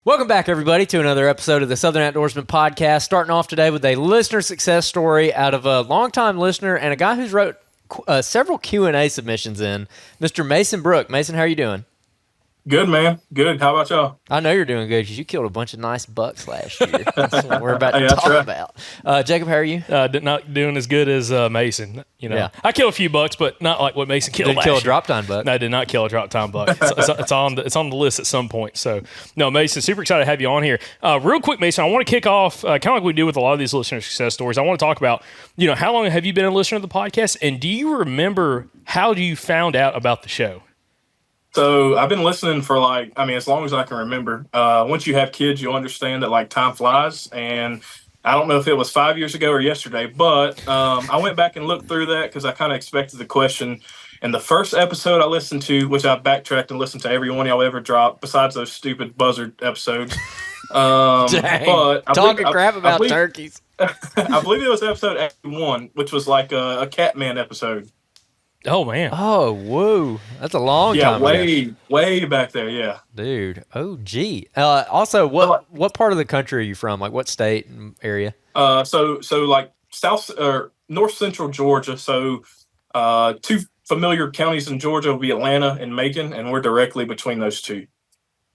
Welcome back, everybody, to another episode of the Southern Outdoorsman Podcast. Starting off today with a listener success story out of a longtime listener and a guy who's wrote several Q&A submissions in, Mr. Mason Brook. Mason, how are you doing? Good, man. Good. How about y'all? I know you're doing good because you killed a bunch of nice bucks last year. That's what we're about to Hey, that's talk right. about. Jacob, how are you? Not doing as good as Mason. Yeah. I killed a few bucks, but not like what Mason killed Didn't last kill a year. drop-tine buck. No, I did not kill a drop-tine buck. It's on the list at some point. So, no, Mason, super excited to have you on here. Real quick, Mason, I want to kick off kind of like we do with a lot of these listener success stories. I want to talk about, how long have you been a listener of the podcast, and do you remember how you found out about the show? So I've been listening for as long as I can remember. Once you have kids, you'll understand that time flies. And I don't know if it was 5 years ago or yesterday, but I went back and looked through that because I kind of expected the question. And the first episode I listened to, which I backtracked and listened to every one y'all ever dropped, besides those stupid buzzard episodes. Dang. But Talking crap about turkeys. I believe it was episode 81, which was like a Catman episode. Oh, man. Oh, whoa. That's a long time ago. Way back there, yeah. Dude, oh, gee. Also, what part of the country are you from? Like, what state and area? So like south or north central Georgia. So two familiar counties in Georgia will be Atlanta and Macon, and we're directly between those two.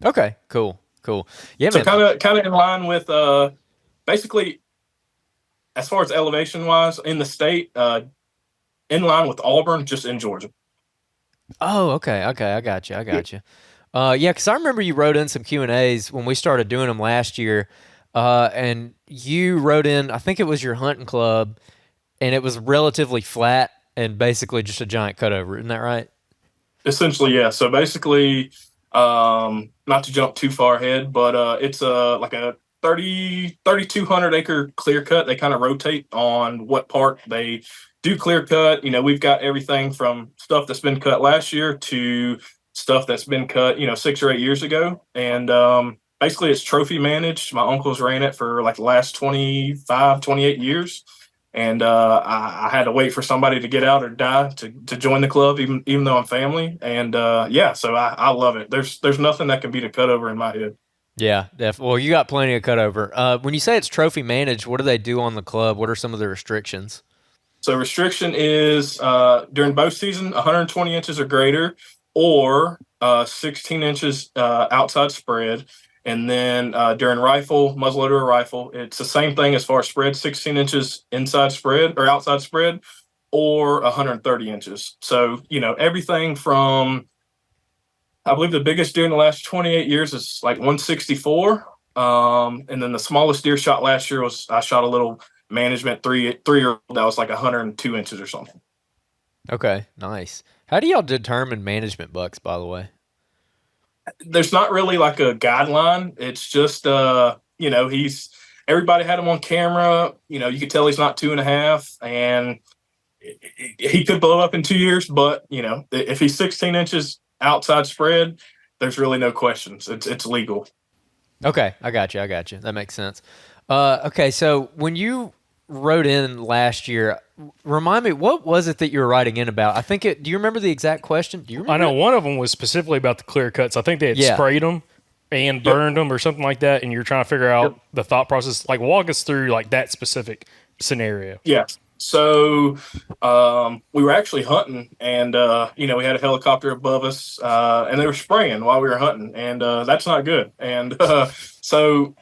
Okay, cool. Yeah, So man. kind of in line with basically as far as elevation wise in the state, in line with Auburn, just in Georgia. Oh, okay. I got you. Yeah, because I remember you wrote in some Q&As when we started doing them last year, and you wrote in, I think it was your hunting club, and it was relatively flat and basically just a giant cutover. Isn't that right? Essentially, yeah. So basically, not to jump too far ahead, but it's like a 3,200 acre clear cut. They kind of rotate on what part they do clear cut. We've got everything from stuff that's been cut last year to stuff that's been cut, 6 or 8 years ago. And basically it's trophy managed. My uncles ran it for like the last 25, 28 years. And I had to wait for somebody to get out or die to join the club, even though I'm family. And so I love it. There's nothing that can beat a cutover in my head. Yeah, definitely. Well, you got plenty of cutover. When you say it's trophy managed, what do they do on the club? What are some of the restrictions? So restriction is during bow season, 120 inches or greater, or 16 inches outside spread. And then during rifle, muzzleloader or rifle, it's the same thing as far as spread, 16 inches inside spread or outside spread, or 130 inches. So, everything from, I believe the biggest deer in the last 28 years is like 164. And then the smallest deer shot last year I shot a little management three-year-old that was like 102 inches or something. Okay, nice. How do y'all determine management bucks, by the way? There's not really like a guideline. It's just everybody had him on camera. You could tell he's not 2.5, and he could blow up in 2 years. But if he's 16 inches outside spread, there's really no questions. It's legal. Okay, I got you. That makes sense. Okay, so when you wrote in last year, remind me, what was it that you were writing in about? Do you remember the exact question? Do you remember? I know one of them was specifically about the clear cuts. I think they had sprayed them and burned them or something like that, and you're trying to figure out the thought process. Like, walk us through like that specific scenario. Yeah. So we were actually hunting, and we had a helicopter above us, and they were spraying while we were hunting, and that's not good. And so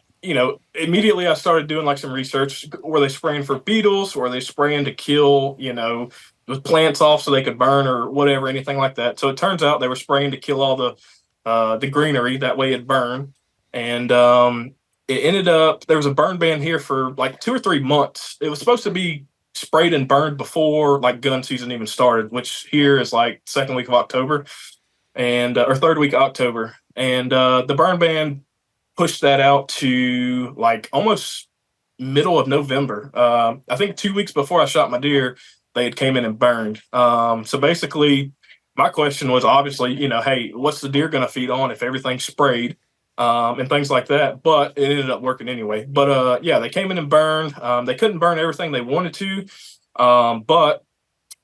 immediately I started doing like some research. Were they spraying for beetles? Were they spraying to kill the plants off so they could burn or whatever, anything like that? So it turns out they were spraying to kill all the greenery, that way it'd burn. And it ended up, there was a burn ban here for like 2 or 3 months. It was supposed to be sprayed and burned before like gun season even started, which here is like second week of October and or third week of October. And the burn ban pushed that out to like almost middle of November. I think 2 weeks before I shot my deer, they had came in and burned. So basically my question was obviously, hey, what's the deer going to feed on if everything's sprayed? And things like that, but it ended up working anyway. But they came in and burned. They couldn't burn everything they wanted to, but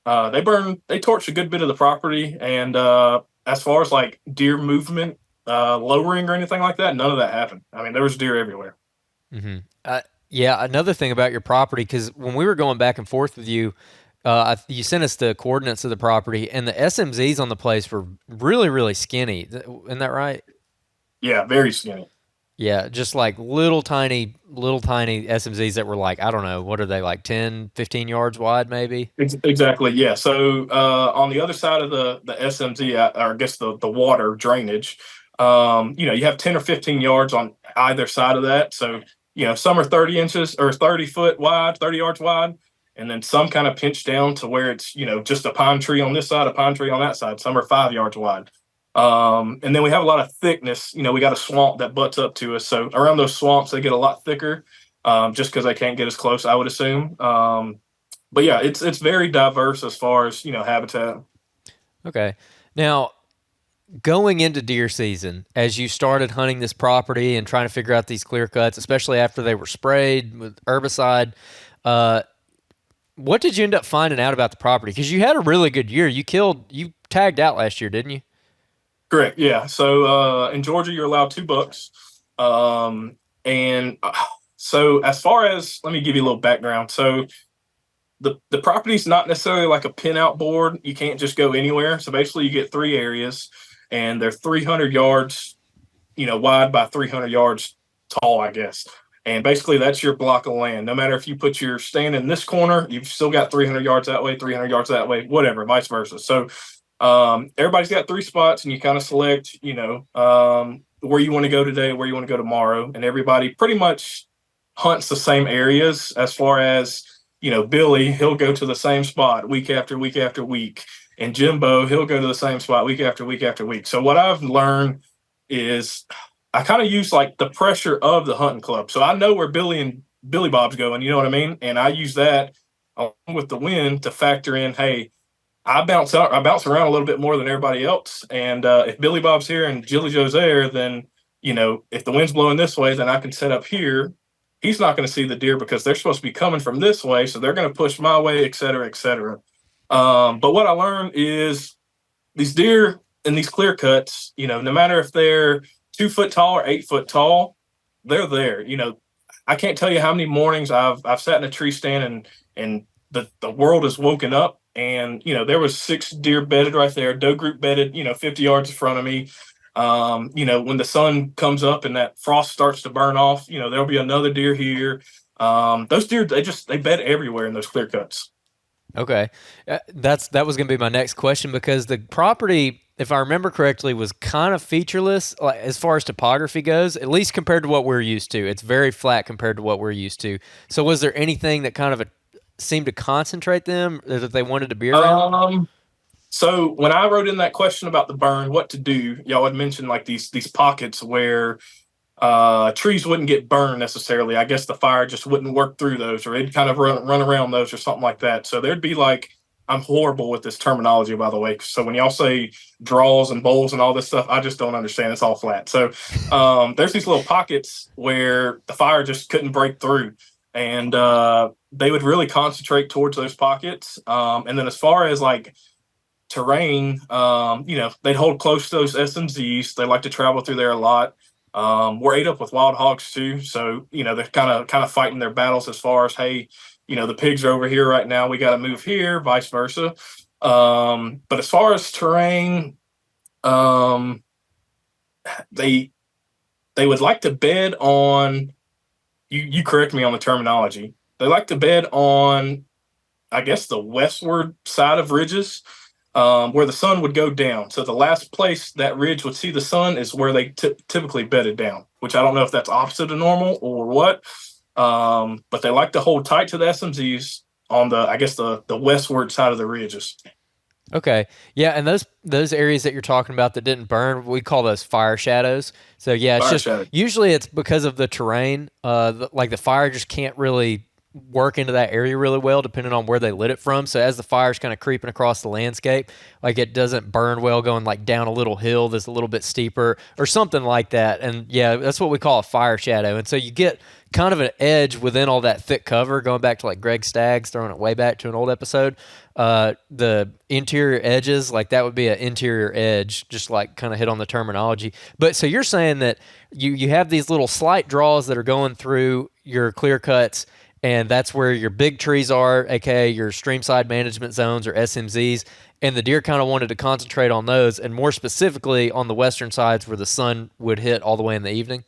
they torched a good bit of the property. And as far as like deer movement, lowering or anything like that. None of that happened. I mean, there was deer everywhere. Mm-hmm. Yeah, another thing about your property, because when we were going back and forth with you, you sent us the coordinates of the property, and the SMZs on the place were really, really skinny. Isn't that right? Yeah, very skinny. Yeah, just like little tiny SMZs that were like, I don't know, what are they, like 10, 15 yards wide, maybe? Exactly. Yeah. So on the other side of the SMZ, or I guess the water drainage, you have 10 or 15 yards on either side of that. So some are 30 inches or 30 foot wide, 30 yards wide, and then some kind of pinch down to where it's just a pine tree on this side, a pine tree on that side. Some are 5 yards wide. And then we have a lot of thickness. We got a swamp that butts up to us. So around those swamps, they get a lot thicker, just because they can't get as close, I would assume. But yeah, it's very diverse as far as habitat. Okay. Now, going into deer season, as you started hunting this property and trying to figure out these clear cuts, especially after they were sprayed with herbicide, uh, what did you end up finding out about the property? Because you had a really good year. You tagged out last year, didn't you? Correct. Yeah. So in Georgia, you're allowed 2 bucks. And so as far as, let me give you a little background. So the property's not necessarily like a pin out board. You can't just go anywhere. So basically, you get 3 areas, and they're 300 yards, wide by 300 yards tall, I guess. And basically, that's your block of land. No matter if you put your stand in this corner, you've still got 300 yards that way, 300 yards that way, whatever, vice versa. So everybody's got 3 spots, and you kind of select, where you want to go today, where you want to go tomorrow, and everybody pretty much hunts the same areas. As far as Billy, he'll go to the same spot week after week after week, and Jimbo, he'll go to the same spot week after week after week. So what I've learned is I kind of use like the pressure of the hunting club. So I know where Billy Bob's going, you know what I mean? And I use that along with the wind to factor in, hey, I bounce around a little bit more than everybody else. And if Billy Bob's here and Jilly Joe's there, then, if the wind's blowing this way, then I can set up here. He's not going to see the deer because they're supposed to be coming from this way. So they're going to push my way, et cetera, et cetera. But what I learned is these deer in these clear cuts, no matter if they're 2 foot tall or 8 foot tall, they're there. I can't tell you how many mornings I've sat in a tree stand and the world has woken up. And there was 6 deer bedded right there, doe group bedded 50 yards in front of me. When the sun comes up and that frost starts to burn off, there'll be another deer here. Those deer, they bed everywhere in those clear cuts. Okay. That was going to be my next question, because the property, if I remember correctly, was kind of featureless, like, as far as topography goes, at least compared to what we're used to. It's very flat compared to what we're used to. So was there anything that kind of seemed to concentrate them, that they wanted to be around? So when I wrote in that question about the burn, what to do, y'all had mentioned like these pockets where trees wouldn't get burned necessarily. I guess the fire just wouldn't work through those, or it'd kind of run around those or something like that. So there'd be like, I'm horrible with this terminology, by the way. So when y'all say draws and bowls and all this stuff, I just don't understand. It's all flat. So there's these little pockets where the fire just couldn't break through. And they would really concentrate towards those pockets. And then as far as like terrain, they'd hold close to those SMZs. They like to travel through there a lot. We're ate up with wild hogs too. So, they're kind of fighting their battles as far as, hey, the pigs are over here right now. We got to move here, vice versa. But as far as terrain, they would like to bed on, you correct me on the terminology. They like to bed on, I guess, the westward side of ridges, where the sun would go down. So the last place that ridge would see the sun is where they typically bedded down, which I don't know if that's opposite of normal or what. But they like to hold tight to the SMZs on the westward side of the ridges. Okay. Yeah, and those areas that you're talking about that didn't burn, we call those fire shadows. So yeah, it's Fire just shadow. usually it's because of the terrain. Like the fire just can't really work into that area really well depending on where they lit it from. So as the fire's kind of creeping across the landscape, like it doesn't burn well going like down a little hill that's a little bit steeper or something like that. And yeah, that's what we call a fire shadow. And so you get kind of an edge within all that thick cover, going back to like Greg Staggs, throwing it way back to an old episode. The interior edges, like that would be an interior edge, just like kind of hit on the terminology. But so you're saying that you have these little slight draws that are going through your clear cuts, and that's where your big trees are, aka your stream side management zones or SMZs. And the deer kind of wanted to concentrate on those, and more specifically on the western sides where the sun would hit all the way in the evening.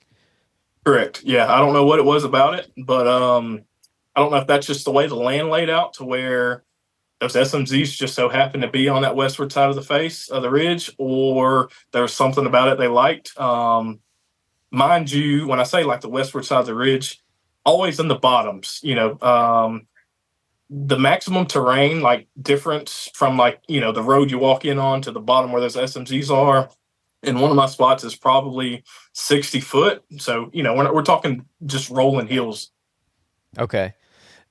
Correct. Yeah, I don't know what it was about it, but I don't know if that's just the way the land laid out to where those SMZs just so happened to be on that westward side of the face of the ridge, or there was something about it they liked. Mind you, when I say like the westward side of the ridge, always in the bottoms, the maximum terrain, like difference from like, the road you walk in on to the bottom where those SMZs are. And one of my spots is probably 60 foot. So, we're talking just rolling hills. Okay.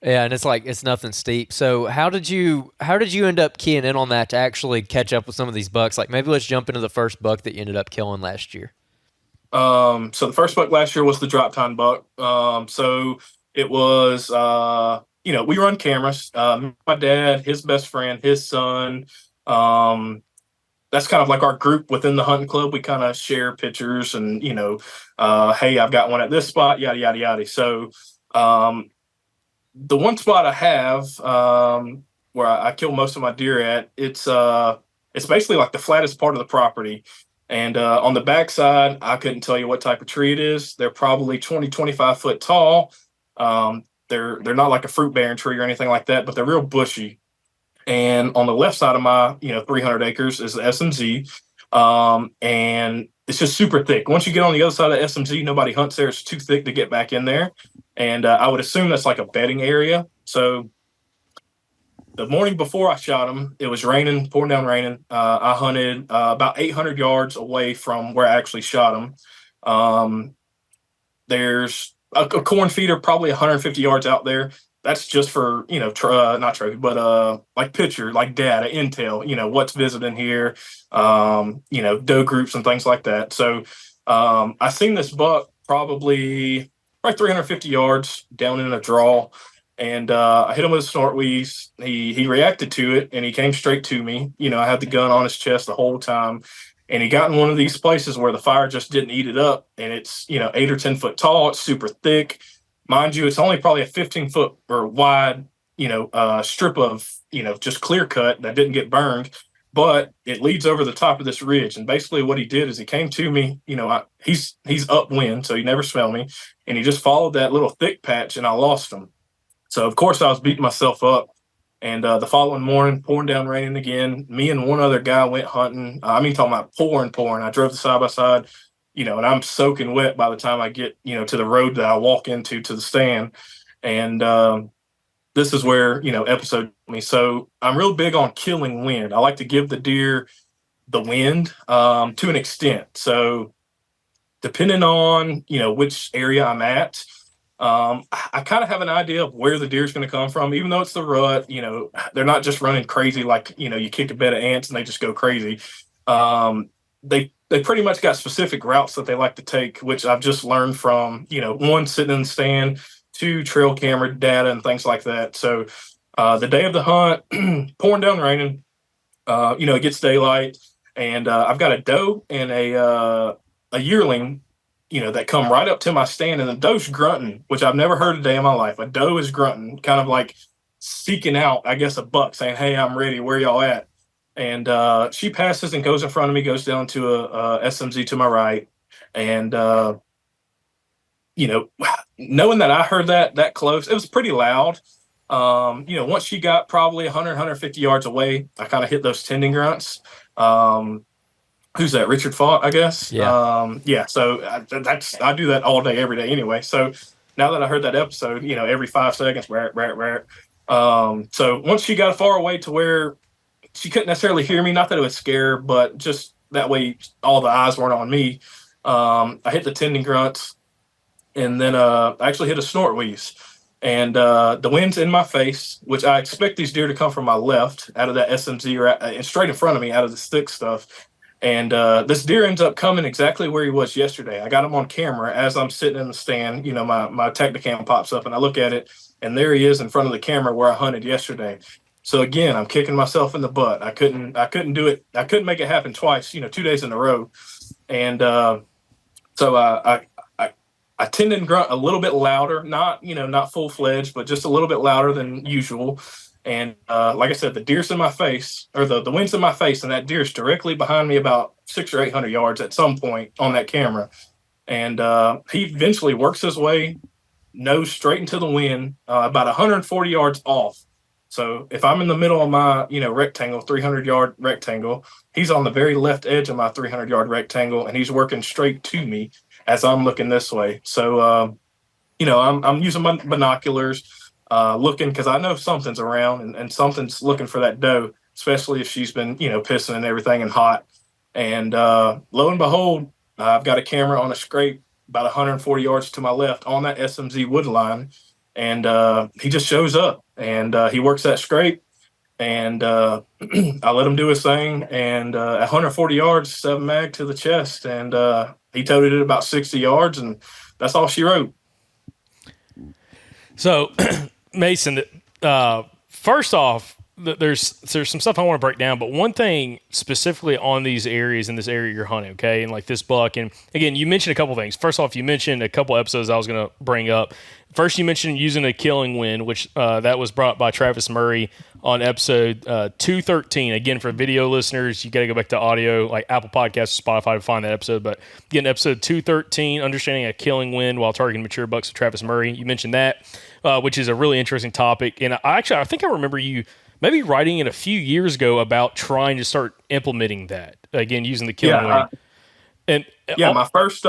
Yeah, and it's like it's nothing steep. So how did you end up keying in on that to actually catch up with some of these bucks? Like maybe let's jump into the first buck that you ended up killing last year. So the first buck last year was the drop-tine buck. So it was, we run cameras. My dad, his best friend, his son. That's kind of like our group within the hunting club. We kind of share pictures and, hey, I've got one at this spot, yada, yada, yada. So the one spot I have where I kill most of my deer at, it's basically like the flattest part of the property. And on the backside, I couldn't tell you what type of tree it is. They're probably 20, 25 foot tall. They're not like a fruit bearing tree or anything like that, but they're real bushy. And on the left side of my 300 acres is the SMZ, and it's just super thick. Once you get on the other side of the SMZ, nobody hunts there. It's too thick to get back in there. And I would assume that's like a bedding area. So the morning before I shot him, it was raining, pouring down raining. I hunted about 800 yards away from where I actually shot him. There's a corn feeder probably 150 yards out there. That's just for, not trophy, but like picture, like data, intel, what's visiting here, doe groups and things like that. So I seen this buck probably 350 yards down in a draw. And I hit him with a snort wheeze. He reacted to it, and he came straight to me. I had the gun on his chest the whole time. And he got in one of these places where the fire just didn't eat it up. And it's, 8 or 10 foot tall. It's super thick. Mind you, it's only probably a 15 foot or wide, strip of, just clear cut that didn't get burned. But it leads over the top of this ridge. And basically what he did is he came to me, he's upwind, so he never smelled me. And he just followed that little thick patch, and I lost him. So, of course, I was beating myself up. And the following morning, pouring down raining again, me and one other guy went hunting. Talking about pouring. I drove the side-by-side, and I'm soaking wet by the time I get, to the road that I walk into to the stand. And this is where, episode me. So I'm real big on killing wind. I like to give the deer the wind to an extent. So depending on, which area I'm at, I kind of have an idea of where the deer is going to come from, even though it's the rut. They're not just running crazy like, you kick a bed of ants and they just go crazy. They pretty much got specific routes that they like to take, which I've just learned from, one, sitting in the stand, two, trail camera data and things like that. So the day of the hunt, pouring down raining, it gets daylight, and I've got a doe and a yearling, that come right up to my stand, and the doe's grunting, which I've never heard a day in my life. A doe is grunting, kind of like seeking out, I guess, a buck, saying, "Hey, I'm ready. Where y'all at?" And she passes and goes in front of me, goes down to a SMZ to my right. And, knowing that I heard that close, it was pretty loud. Once she got probably 100, 150 yards away, I kind of hit those tending grunts. Who's that? Richard Font, I guess. Yeah. Yeah. So I do that all day, every day anyway. So now that I heard that episode, every 5 seconds, so once she got far away to where she couldn't necessarily hear me, not that it would scare her, but just that way all the eyes weren't on me. I hit the tending grunts, and then I actually hit a snort wheeze. and the wind's in my face, which I expect these deer to come from my left out of that SMZ and straight in front of me out of the stick stuff. And this deer ends up coming exactly where he was yesterday. I got him on camera as I'm sitting in the stand. You know, my Technicam pops up and I look at it, and there he is in front of the camera where I hunted yesterday. So again, I'm kicking myself in the butt. I couldn't do it. I couldn't make it happen twice, 2 days in a row. And so I tend to grunt a little bit louder, not full fledged, but just a little bit louder than usual. And like I said, the deer's in my face, or the wind's in my face, and that deer's directly behind me about 600 or 800 yards at some point on that camera. And he eventually works his way nose straight into the wind, about 140 yards off. So if I'm in the middle of my, rectangle, 300-yard rectangle, he's on the very left edge of my 300-yard rectangle, and he's working straight to me as I'm looking this way. So, I'm using my binoculars, looking, because I know something's around and something's looking for that doe, especially if she's been, pissing and everything and hot. And lo and behold, I've got a camera on a scrape about 140 yards to my left on that SMZ wood line. And he just shows up and he works that scrape, and I let him do his thing. And at 140 yards, 7 mag to the chest, and he toted it about 60 yards, and that's all she wrote. So, Mason, first off, there's some stuff I want to break down, but one thing specifically on these areas, in this area you're hunting, okay, and like this buck, and again, you mentioned a couple things. First off, you mentioned a couple episodes I was going to bring up. First, you mentioned using a killing wind, which that was brought by Travis Murray on episode 213. Again, for video listeners, you got to go back to audio, like Apple Podcasts, Spotify, to find that episode. But again, episode 213, understanding a killing wind while targeting mature bucks with Travis Murray. You mentioned that, which is a really interesting topic. And I think I remember you maybe writing it a few years ago about trying to start implementing that, again, using the killing wind. And my first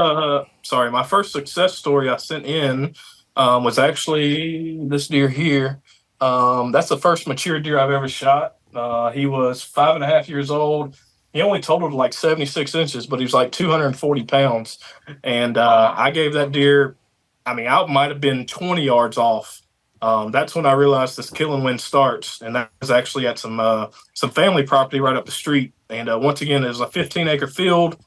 success story I sent in was actually this deer here. That's the first mature deer I've ever shot. He was 5.5 years old. He only totaled like 76 inches, but he was like 240 pounds. And I gave that deer, I might have been 20 yards off. That's when I realized this killing wind starts, and that was actually at some family property right up the street. And once again, it was a 15-acre field.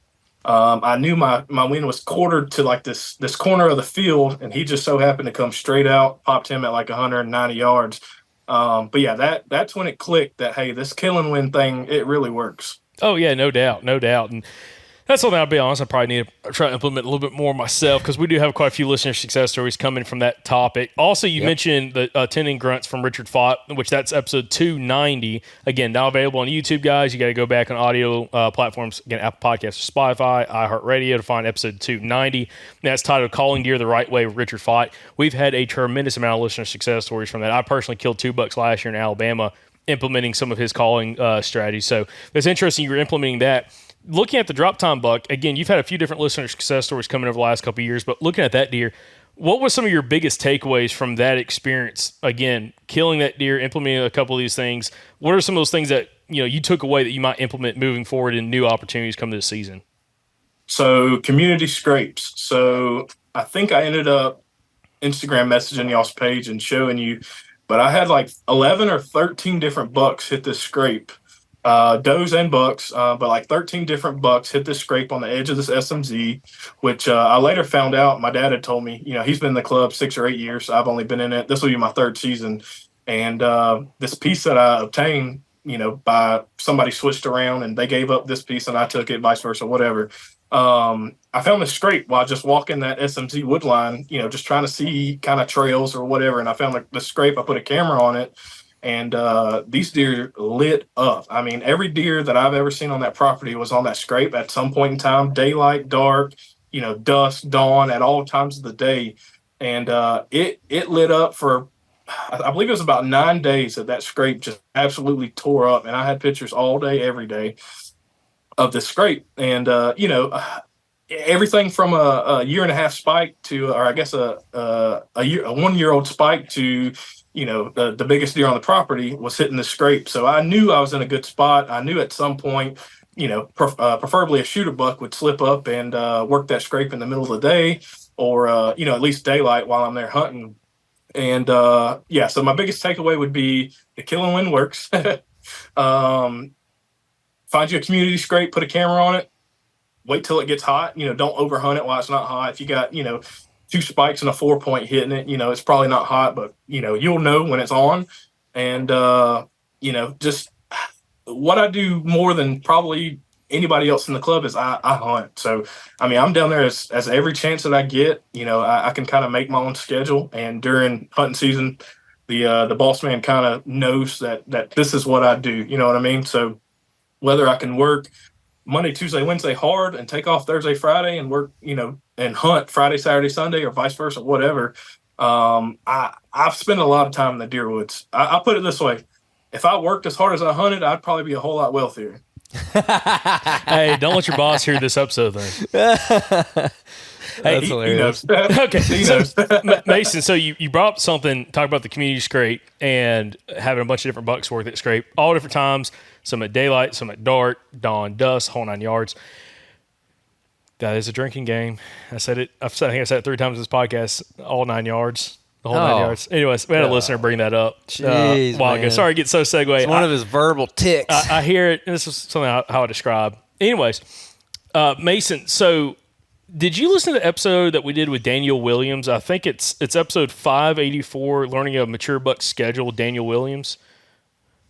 I knew my wind was quartered to like this corner of the field, and he just so happened to come straight out, popped him at like 190 yards. But yeah, that's when it clicked that, hey, this killing wind thing, it really works. Oh yeah, no doubt. And that's something, I'll be honest, I probably need to try to implement a little bit more myself, because we do have quite a few listener success stories coming from that topic. Also, you mentioned the 10 grunts from Richard Fott, which that's episode 290. Again, now available on YouTube, guys. You got to go back on audio platforms, again, Apple Podcasts, Spotify, iHeartRadio, to find episode 290. And that's titled Calling Deer the Right Way with Richard Fott. We've had a tremendous amount of listener success stories from that. I personally killed 2 bucks last year in Alabama implementing some of his calling strategies. So it's interesting you're implementing that. Looking at the drop-tine buck, again, you've had a few different listener success stories coming over the last couple of years, but looking at that deer, what was some of your biggest takeaways from that experience? Again, killing that deer, implementing a couple of these things. What are some of those things that you took away that you might implement moving forward in new opportunities come this season? So community scrapes. So I think I ended up Instagram messaging y'all's page and showing you, but I had like 11 or 13 different bucks hit this scrape. Does and bucks, but like 13 different bucks hit this scrape on the edge of this SMZ, which I later found out. My dad had told me, he's been in the club 6 or 8 years. I've only been in it. This will be my 3rd season. And this piece that I obtained, by somebody switched around and they gave up this piece and I took it, vice versa, whatever. I found this scrape while just walking that SMZ wood line, just trying to see kind of trails or whatever. And I found the scrape. I put a camera on it. And these deer lit up. Every deer that I've ever seen on that property was on that scrape at some point in time, daylight, dark, dusk, dawn, at all times of the day. And it lit up for, I believe it was about 9 days that scrape just absolutely tore up. And I had pictures all day, every day of this scrape. And, everything from a year-and-a-half spike to, or I guess a 1-year-old spike to, the biggest deer on the property was hitting the scrape. So I knew I was in a good spot. I knew at some point, preferably a shooter buck would slip up and work that scrape in the middle of the day, or, at least daylight while I'm there hunting. And yeah, so my biggest takeaway would be the kill and win works. Find you a community scrape, put a camera on it, wait till it gets hot. Don't overhunt it while it's not hot. If you got, 2 spikes and a 4-point hitting it, it's probably not hot, but you'll know when it's on. And just what I do more than probably anybody else in the club is I hunt. So I mean, I'm down there as every chance that I get. I can kind of make my own schedule, and during hunting season, the boss man kind of knows that this is what I do. You know what I mean? So whether I can work Monday, Tuesday, Wednesday hard and take off Thursday, Friday and work, and hunt Friday, Saturday, Sunday, or vice versa, whatever. I've spent a lot of time in the deer woods. I'll put it this way: if I worked as hard as I hunted, I'd probably be a whole lot wealthier. Hey, don't let your boss hear this episode then. That's He hilarious. knows. Okay, He so, knows. Mason, so you brought up something, talk about the community scrape and having a bunch of different bucks worth at scrape, all different times, some at daylight, some at dark, dawn, dusk, whole 9 yards. That is a drinking game. I said it, I think I said it 3 times in this podcast, all 9 yards, the whole 9 Oh. yards. Anyways, we had a listener bring that up Jeez, a while ago. man. Sorry to get so segue. It's one of his verbal ticks. I hear it. This is something how I describe. Anyways, Mason, so did you listen to the episode that we did with Daniel Williams? I think it's episode 584, Learning a Mature Buck Schedule with Daniel Williams.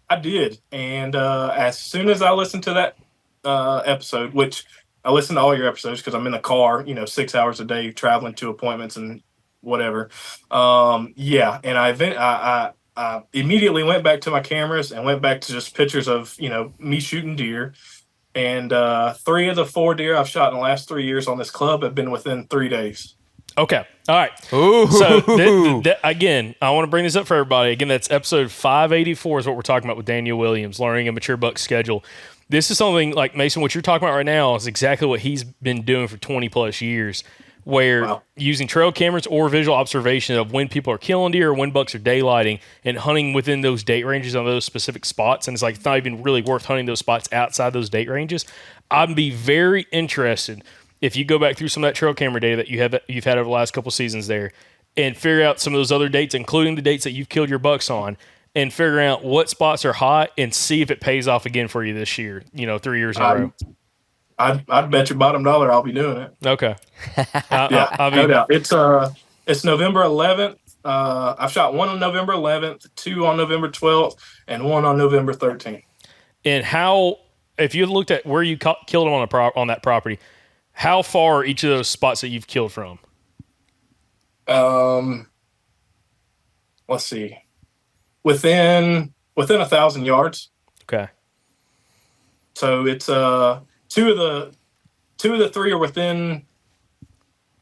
I did, and as soon as I listened to that episode, which I listen to all your episodes because I'm in the car, 6 hours a day traveling to appointments and whatever. Yeah, and I immediately went back to my cameras and went back to just pictures of me shooting deer. And 3 of the 4 deer I've shot in the last 3 years on this club have been within 3 days. Okay. All right. Ooh. So, again, I want to bring this up for everybody. Again, that's episode 584 is what we're talking about with Daniel Williams, Learning a Mature Buck Schedule. This is something like, Mason, what you're talking about right now is exactly what he's been doing for 20 plus years, where Wow. using trail cameras or visual observation of when people are killing deer or when bucks are daylighting and hunting within those date ranges on those specific spots. And it's like, it's not even really worth hunting those spots outside those date ranges. I'd be very interested if you go back through some of that trail camera data that you've had over the last couple seasons there and figure out some of those other dates, including the dates that you've killed your bucks on, and figure out what spots are hot and see if it pays off again for you this year, 3 years in a row. I'd bet your bottom dollar I'll be doing it. Okay. Yeah, I'll be, no doubt. It's November 11th. I've shot 1 on November 11th, 2 on November 12th, and 1 on November 13th. And how, if you looked at where you killed them on that property, how far are each of those spots that you've killed from? Let's see, within 1,000 yards. Okay. So it's two of the 3 are within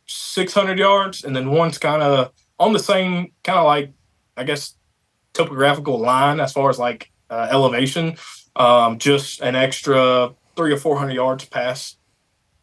600 yards, and then one's kind of on the same kind of like, I guess, topographical line as far as like elevation. Just an extra 300 or 400 yards past.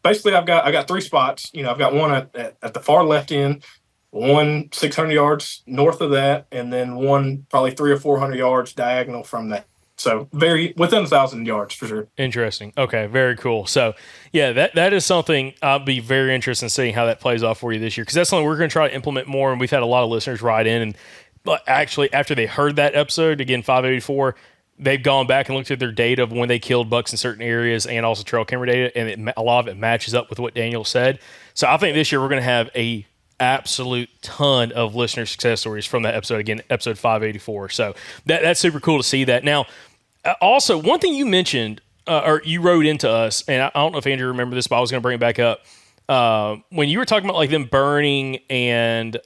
Basically, I got 3 spots. I've got one at the far left end, one 600 yards north of that, and then one probably 300 or 400 yards diagonal from that. So very within 1,000 yards for sure. Interesting. Okay, very cool. So, yeah, that is something I'll be very interested in seeing how that plays off for you this year, because that's something we're going to try to implement more. And we've had a lot of listeners write in, but actually after they heard that episode, again 584, they've gone back and looked at their data of when they killed bucks in certain areas and also trail camera data, and a lot of it matches up with what Daniel said. So I think this year we're going to have a absolute ton of listener success stories from that episode. Again, episode 584. So that's super cool to see that. Now, also, one thing you mentioned, or you wrote into us, and I don't know if Andrew remember this, but I was going to bring it back up. When you were talking about like them burning and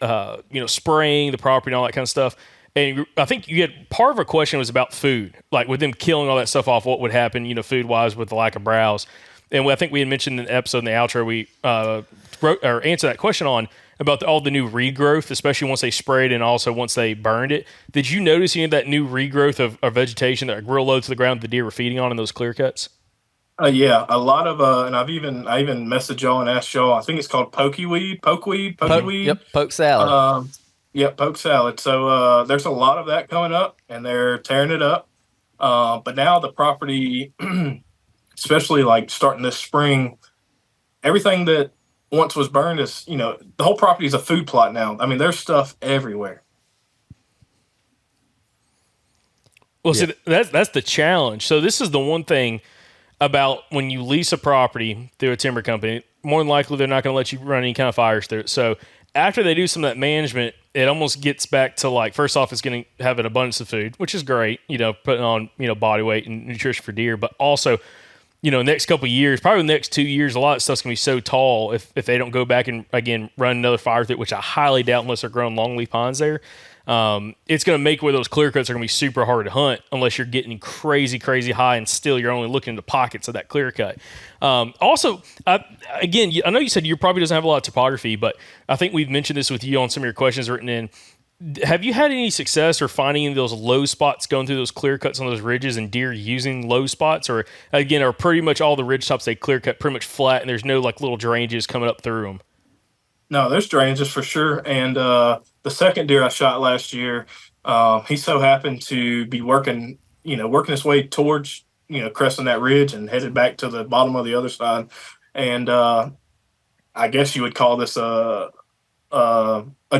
spraying the property and all that kind of stuff, and I think you had part of a question was about food, like with them killing all that stuff off, what would happen, food wise with the lack of browse. And I think we had mentioned in the episode in the outro we wrote or answered that question on about all the new regrowth, especially once they sprayed and also once they burned it. Did you notice any of that new regrowth of vegetation that real low to the ground the deer were feeding on in those clear cuts? Yeah, a lot of and I even messaged y'all and asked y'all. I think it's called pokeweed. Yep, poke salad. Poke salad. So there's a lot of that coming up, and they're tearing it up. But now the property, especially like starting this spring, everything that once was burned is, the whole property is a food plot now. I mean, there's stuff everywhere. Well, see, that's the challenge. So this is the one thing about when you lease a property through a timber company. More than likely, they're not going to let you run any kind of fires through it. So after they do some of that management, it almost gets back to like, first off, it's going to have an abundance of food, which is great, putting on, body weight and nutrition for deer, but also, next couple of years, probably the next 2 years, a lot of stuff's going to be so tall if they don't go back and, again, run another fire through it, which I highly doubt unless they're growing longleaf pines there. It's going to make where those clear cuts are going to be super hard to hunt unless you're getting crazy, crazy high and still you're only looking in the pockets of that clear cut. Also, again, I know you said you probably doesn't have a lot of topography, but I think we've mentioned this with you on some of your questions written in. Have you had any success or finding those low spots going through those clear cuts on those ridges and deer using low spots? Or, again, are pretty much all the ridge tops they clear cut pretty much flat and there's no like little drainages coming up through them? No, there's drainages for sure. And the second deer I shot last year, he so happened to be working his way towards, cresting that ridge and headed back to the bottom of the other side. And I guess you would call this a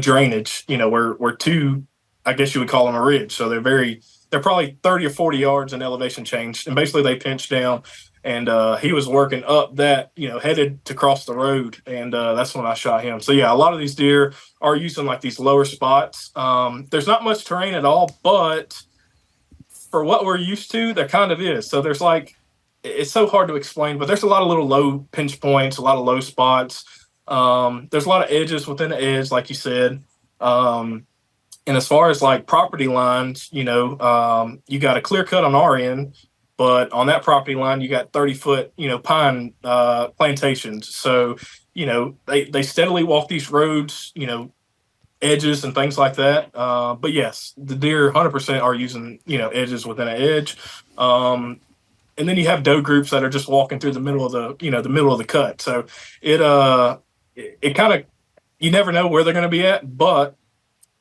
drainage, where two, I guess you would call them a ridge. So they're probably 30 or 40 yards in elevation change. And basically they pinched down and he was working up that, headed to cross the road. And that's when I shot him. So yeah, a lot of these deer are using like these lower spots. There's not much terrain at all, but for what we're used to, there kind of is. So there's it's so hard to explain, but there's a lot of little low pinch points, a lot of low spots. There's a lot of edges within the edge, like you said. And as far as like property lines, you got a clear cut on our end, but on that property line, you got 30-foot, pine plantations. So, they steadily walk these roads, edges and things like that. But yes, the deer 100% are using, edges within an edge. And then you have doe groups that are just walking through the middle of the middle of the cut. So it kind of, you never know where they're going to be at, but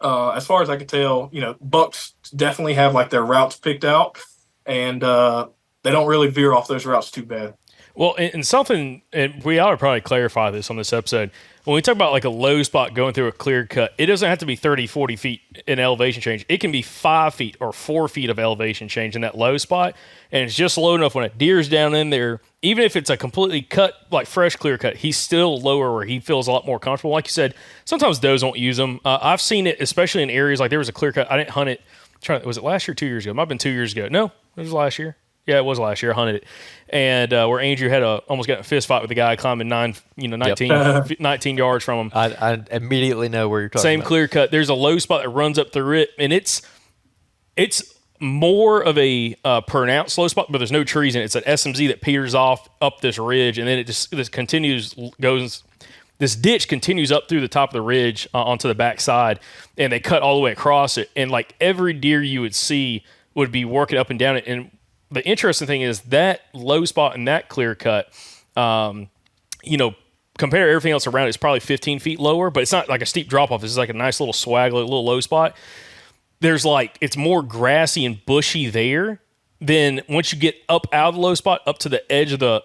as far as I can tell, bucks definitely have like their routes picked out, and they don't really veer off those routes too bad. Well, and something, and we ought to probably clarify this on this episode. When we talk about like a low spot going through a clear cut, it doesn't have to be 30, 40 feet in elevation change. It can be 5 feet or 4 feet of elevation change in that low spot. And it's just low enough when a deer's down in there, even if it's a completely cut, like fresh clear cut, he's still lower where he feels a lot more comfortable. Like you said, sometimes does won't use them. I've seen it, especially in areas like there was a clear cut. I didn't hunt it. Was it last year or 2 years ago? It might have been 2 years ago. No, it was last year. Yeah, it was last year. I hunted it, and where Andrew had almost got in a fist fight with the guy climbing 19 yards from him. I immediately know where you're talking Same about. clear cut. There's a low spot that runs up through it, and it's more of a pronounced low spot, but there's no trees in it. It's an SMZ that peters off up this ridge, and then it just goes. This ditch continues up through the top of the ridge onto the back side, and they cut all the way across it. And like every deer you would see would be working up and down it. And the interesting thing is that low spot and that clear cut, compared to everything else around it, it's probably 15 feet lower, but it's not like a steep drop off. It's like a nice little swag, like a little low spot. It's more grassy and bushy there. Then once you get up out of the low spot, up to the edge of the,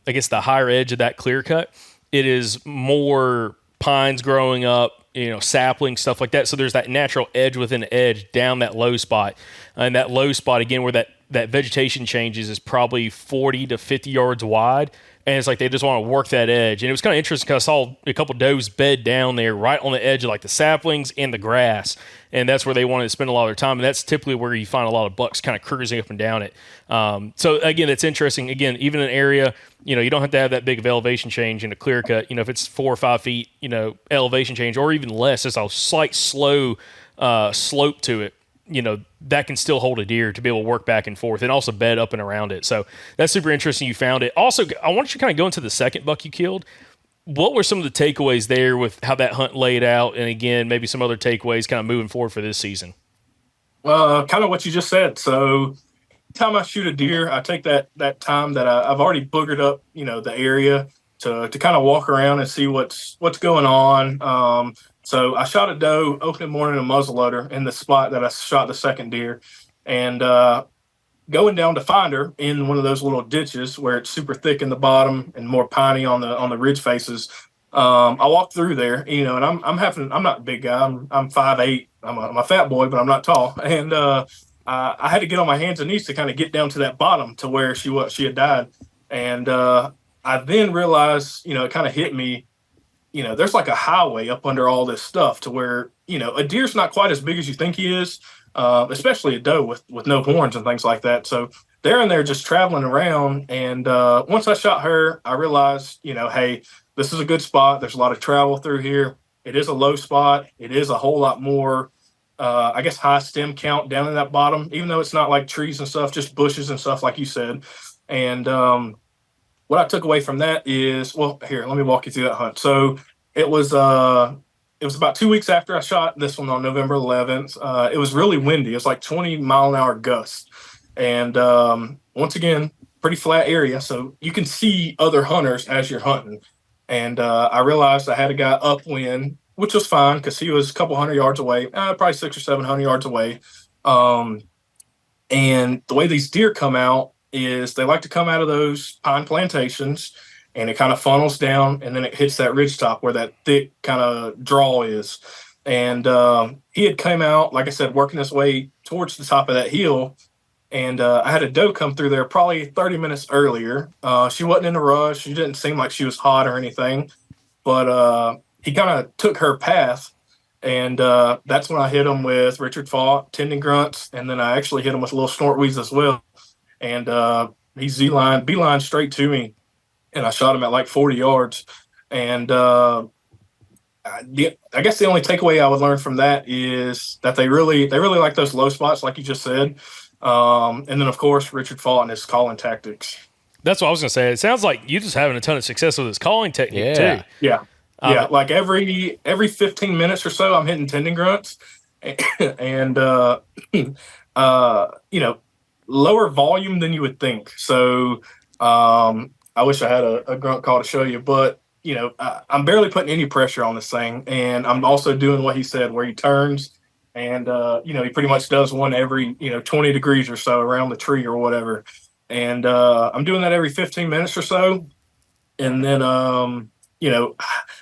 the higher edge of that clear cut, it is more pines growing up, saplings, stuff like that. So there's that natural edge within the edge down that low spot. And that low spot, again, where that vegetation changes is probably 40 to 50 yards wide. And it's like they just want to work that edge. And it was kind of interesting because I saw a couple does bed down there right on the edge of like the saplings and the grass. And that's where they wanted to spend a lot of their time. And that's typically where you find a lot of bucks kind of cruising up and down it. So again, it's interesting. Again, even in an area, you don't have to have that big of elevation change in a clear cut. If it's 4 or 5 feet, elevation change or even less, it's a slight slow slope to it. That can still hold a deer to be able to work back and forth and also bed up and around it. So that's super interesting you found it. Also, I want you to kind of go into the second buck you killed. What were some of the takeaways there with how that hunt laid out? And again, maybe some other takeaways kind of moving forward for this season. Kind of what you just said. So time I shoot a deer, I take that time that I've already boogered up, the area to kind of walk around and see what's going on. So I shot a doe opening morning a muzzleloader in the spot that I shot the second deer, and going down to find her in one of those little ditches where it's super thick in the bottom and more piney on the ridge faces. I walked through there, and I'm not a big guy. I'm 5'8". I'm a fat boy, but I'm not tall. And I had to get on my hands and knees to kind of get down to that bottom to where she had died. And I then realized, it kind of hit me, there's like a highway up under all this stuff to where, a deer's not quite as big as you think he is, especially a doe with no horns and things like that. So they're in there just traveling around. And once I shot her, I realized, hey, this is a good spot. There's a lot of travel through here. It is a low spot. It is a whole lot more, I guess, high stem count down in that bottom, even though it's not like trees and stuff, just bushes and stuff, like you said. And what I took away from that is, well, here, let me walk you through that hunt. So it was about 2 weeks after I shot this one on November 11th. It was really windy. It was like 20-mile-an-hour gusts. And once again, pretty flat area. So you can see other hunters as you're hunting. And I realized I had a guy upwind, which was fine because he was a couple hundred yards away, probably 600 or 700 yards away. And the way these deer come out is they like to come out of those pine plantations, and it kind of funnels down, and then it hits that ridge top where that thick kind of draw is. And he had come out, like I said, working his way towards the top of that hill. And I had a doe come through there probably 30 minutes earlier. She wasn't in a rush. She didn't seem like she was hot or anything. But he kind of took her path. And that's when I hit him with Richard Fought, tendon grunts. And then I actually hit him with a little snort wheeze as well. And he beeline straight to me. And I shot him at like 40 yards. And I guess the only takeaway I would learn from that is that they really like those low spots, like you just said. And then, of course, Richard Fought and his calling tactics. That's what I was going to say. It sounds like you're just having a ton of success with his calling technique, too. Yeah. Yeah. Like every 15 minutes or so, I'm hitting tendon grunts. And, lower volume than you would think. So I wish I had a grunt call to show you, but I'm barely putting any pressure on this thing, and I'm also doing what he said, where he turns and he pretty much does one every 20 degrees or so around the tree or whatever, and I'm doing that every 15 minutes or so, and then I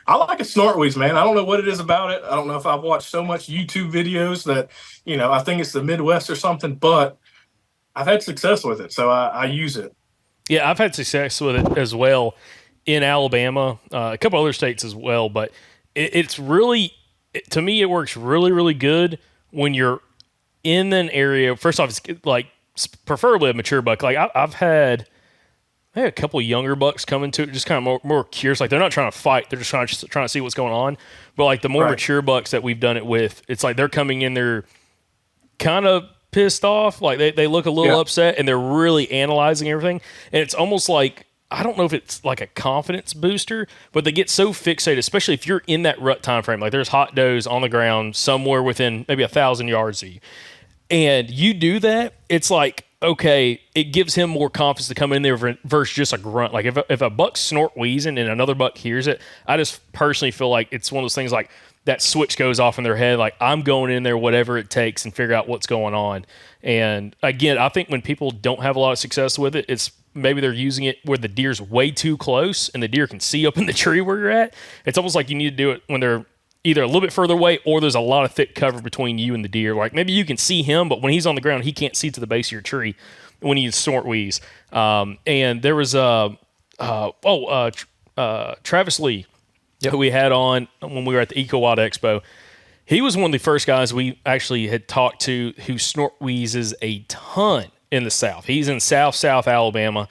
like a snort wheeze, man. I don't know what it is about it. I don't know if I've watched so much YouTube videos that I think it's the Midwest or something, but I've had success with it, so I use it. Yeah, I've had success with it as well in Alabama, a couple other states as well. But it's really, to me, it works really, really good when you're in an area. First off, it's like preferably a mature buck. Like I've had a couple younger bucks come into it, just kind of more curious. Like they're not trying to fight; they're just trying to see what's going on. But like the more mature bucks that we've done it with, it's like they're coming in there kind of pissed off, like they look a little upset, and they're really analyzing everything, and it's almost like, I don't know if it's like a confidence booster, but they get so fixated, especially if you're in that rut time frame. Like there's hot does on the ground somewhere within maybe 1,000 yards of you, and you do that, it's like, okay, it gives him more confidence to come in there versus just a grunt. Like if a buck's snort wheezing and another buck hears it, I just personally feel like it's one of those things, like that switch goes off in their head, like I'm going in there whatever it takes and figure out what's going on. And again, I think when people don't have a lot of success with it, it's maybe they're using it where the deer's way too close and the deer can see up in the tree where you're at. It's almost like you need to do it when they're either a little bit further away or there's a lot of thick cover between you and the deer. Like maybe you can see him, but when he's on the ground, he can't see to the base of your tree when you snort wheeze. And there was Travis Lee, who we had on when we were at the Eco Wild Expo. He was one of the first guys we actually had talked to who snort wheezes a ton in the South. He's in South Alabama,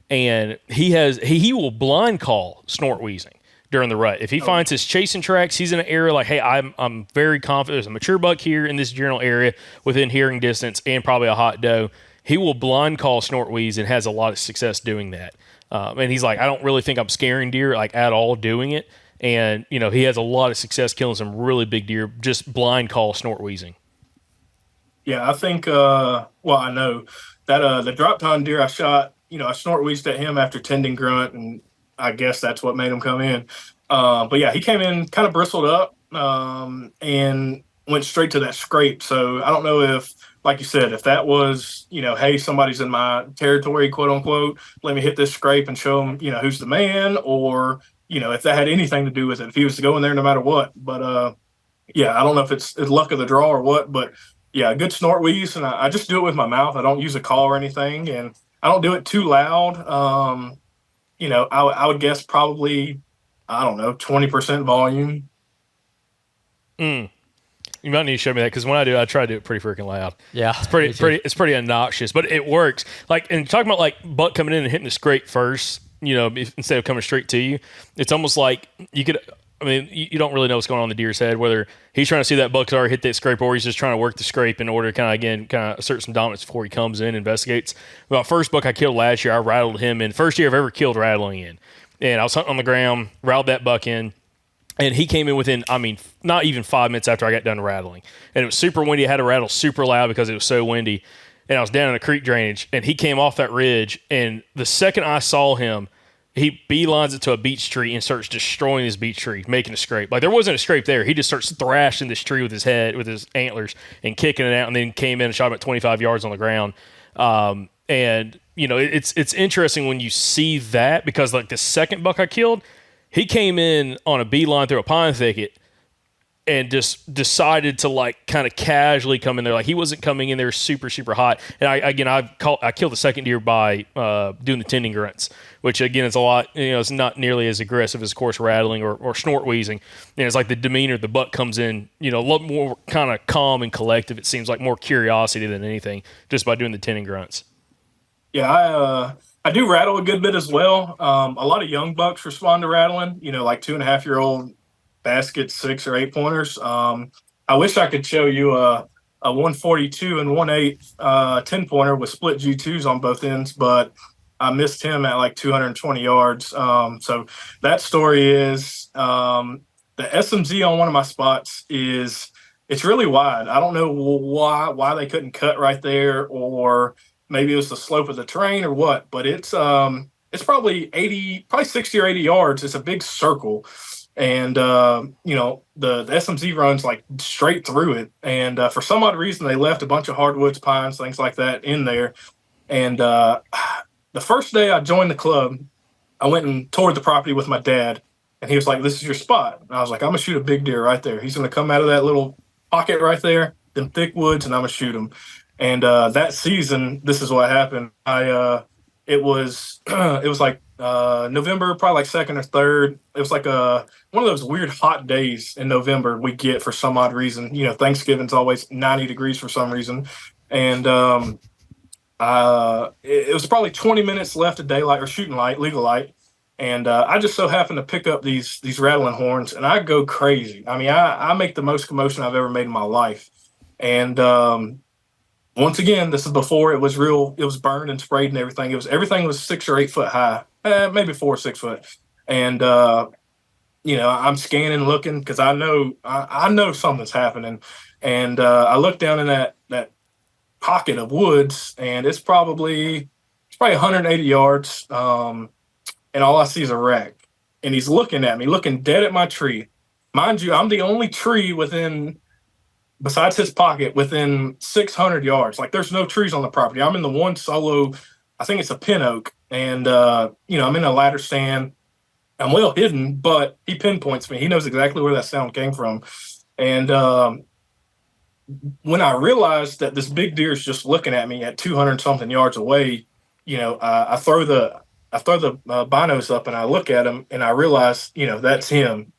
and he will blind call snort wheezing during the rut. If he finds his chasing tracks, he's in an area like, hey, I'm very confident there's a mature buck here in this general area within hearing distance and probably a hot doe. He will blind call snort wheeze and has a lot of success doing that. And he's like, I don't really think I'm scaring deer like at all doing it. And, he has a lot of success killing some really big deer, just blind call snort wheezing. Yeah, I think, I know that the drop-tine deer I shot, I snort wheezed at him after tending grunt, and I guess that's what made him come in. But yeah, he came in kind of bristled up and went straight to that scrape. So I don't know if, like you said, if that was, hey, somebody's in my territory, quote unquote, let me hit this scrape and show them, who's the man, or if that had anything to do with it, if he was to go in there no matter what. But, I don't know if it's luck of the draw or what, but yeah, a good snort wheeze, and I just do it with my mouth. I don't use a call or anything, and I don't do it too loud. I would guess probably, I don't know, 20% volume. You might need to show me that because when I do, I try to do it pretty freaking loud. Yeah, It's it's pretty obnoxious, but it works. Like, and talking about like buck coming in and hitting the scrape first, instead of coming straight to you, it's almost like you could. I mean, you don't really know what's going on in the deer's head, whether he's trying to see that buck's already hit that scrape or he's just trying to work the scrape in order to kind of assert some dominance before he comes in and investigates. Well, first buck I killed last year, I rattled him in. First year I've ever killed rattling in. And I was hunting on the ground, rattled that buck in. And he came in within, not even 5 minutes after I got done rattling. And it was super windy. I had to rattle super loud because it was so windy. And I was down in a creek drainage. And he came off that ridge. And the second I saw him, he beelines it to a beech tree and starts destroying this beech tree, making a scrape. Like, there wasn't a scrape there. He just starts thrashing this tree with his head, with his antlers, and kicking it out. And then came in and shot about 25 yards on the ground. It's interesting when you see that because, like, the second buck I killed, he came in on a beeline through a pine thicket and just decided to like kind of casually come in there. Like, he wasn't coming in there super, super hot. And I killed the second deer by doing the tending grunts, which again is a lot, it's not nearly as aggressive as, of course, rattling or snort wheezing. And it's like the demeanor, the buck comes in, a lot more kind of calm and collective. It seems like more curiosity than anything just by doing the tending grunts. Yeah, I do rattle a good bit as well. A lot of young bucks respond to rattling, like 2.5-year-old basket 6 or 8 pointers. I wish I could show you a 142 and 1/8 10 pointer with split G2s on both ends, but I missed him at like 220 yards. So that story is the SMZ on one of my spots it's really wide. I don't know why they couldn't cut right there, or maybe it was the slope of the terrain or what, but it's probably 60 or 80 yards. It's a big circle. And, the SMZ runs like straight through it. And for some odd reason, they left a bunch of hardwoods, pines, things like that in there. And the first day I joined the club, I went and toured the property with my dad. And he was like, "This is your spot." And I was like, "I'm going to shoot a big deer right there. He's going to come out of that little pocket right there, them thick woods, and I'm going to shoot him." And that season, this is what happened. It was like November, probably like 2nd or 3rd. It was like one of those weird hot days in November we get for some odd reason. Thanksgiving's always 90 degrees for some reason. And it was probably 20 minutes left of daylight or shooting light, legal light. And I just so happened to pick up these rattling horns, and I go crazy. I mean, I make the most commotion I've ever made in my life. And once again, this is before it was burned and sprayed and everything. Everything was 6 or 8 foot high, maybe 4 or 6 foot. And, I'm scanning, looking, because I know something's happening. And I look down in that pocket of woods, and it's probably 180 yards. And all I see is a wreck. And he's looking at me, looking dead at my tree. Mind you, I'm the only tree besides his pocket, within 600 yards. Like, there's no trees on the property. I'm in the one solo, I think it's a pin oak. And, I'm in a ladder stand. I'm well hidden, but he pinpoints me. He knows exactly where that sound came from. And when I realized that this big deer is just looking at me at 200 something yards away, I throw the binos up and I look at him and I realize, that's him.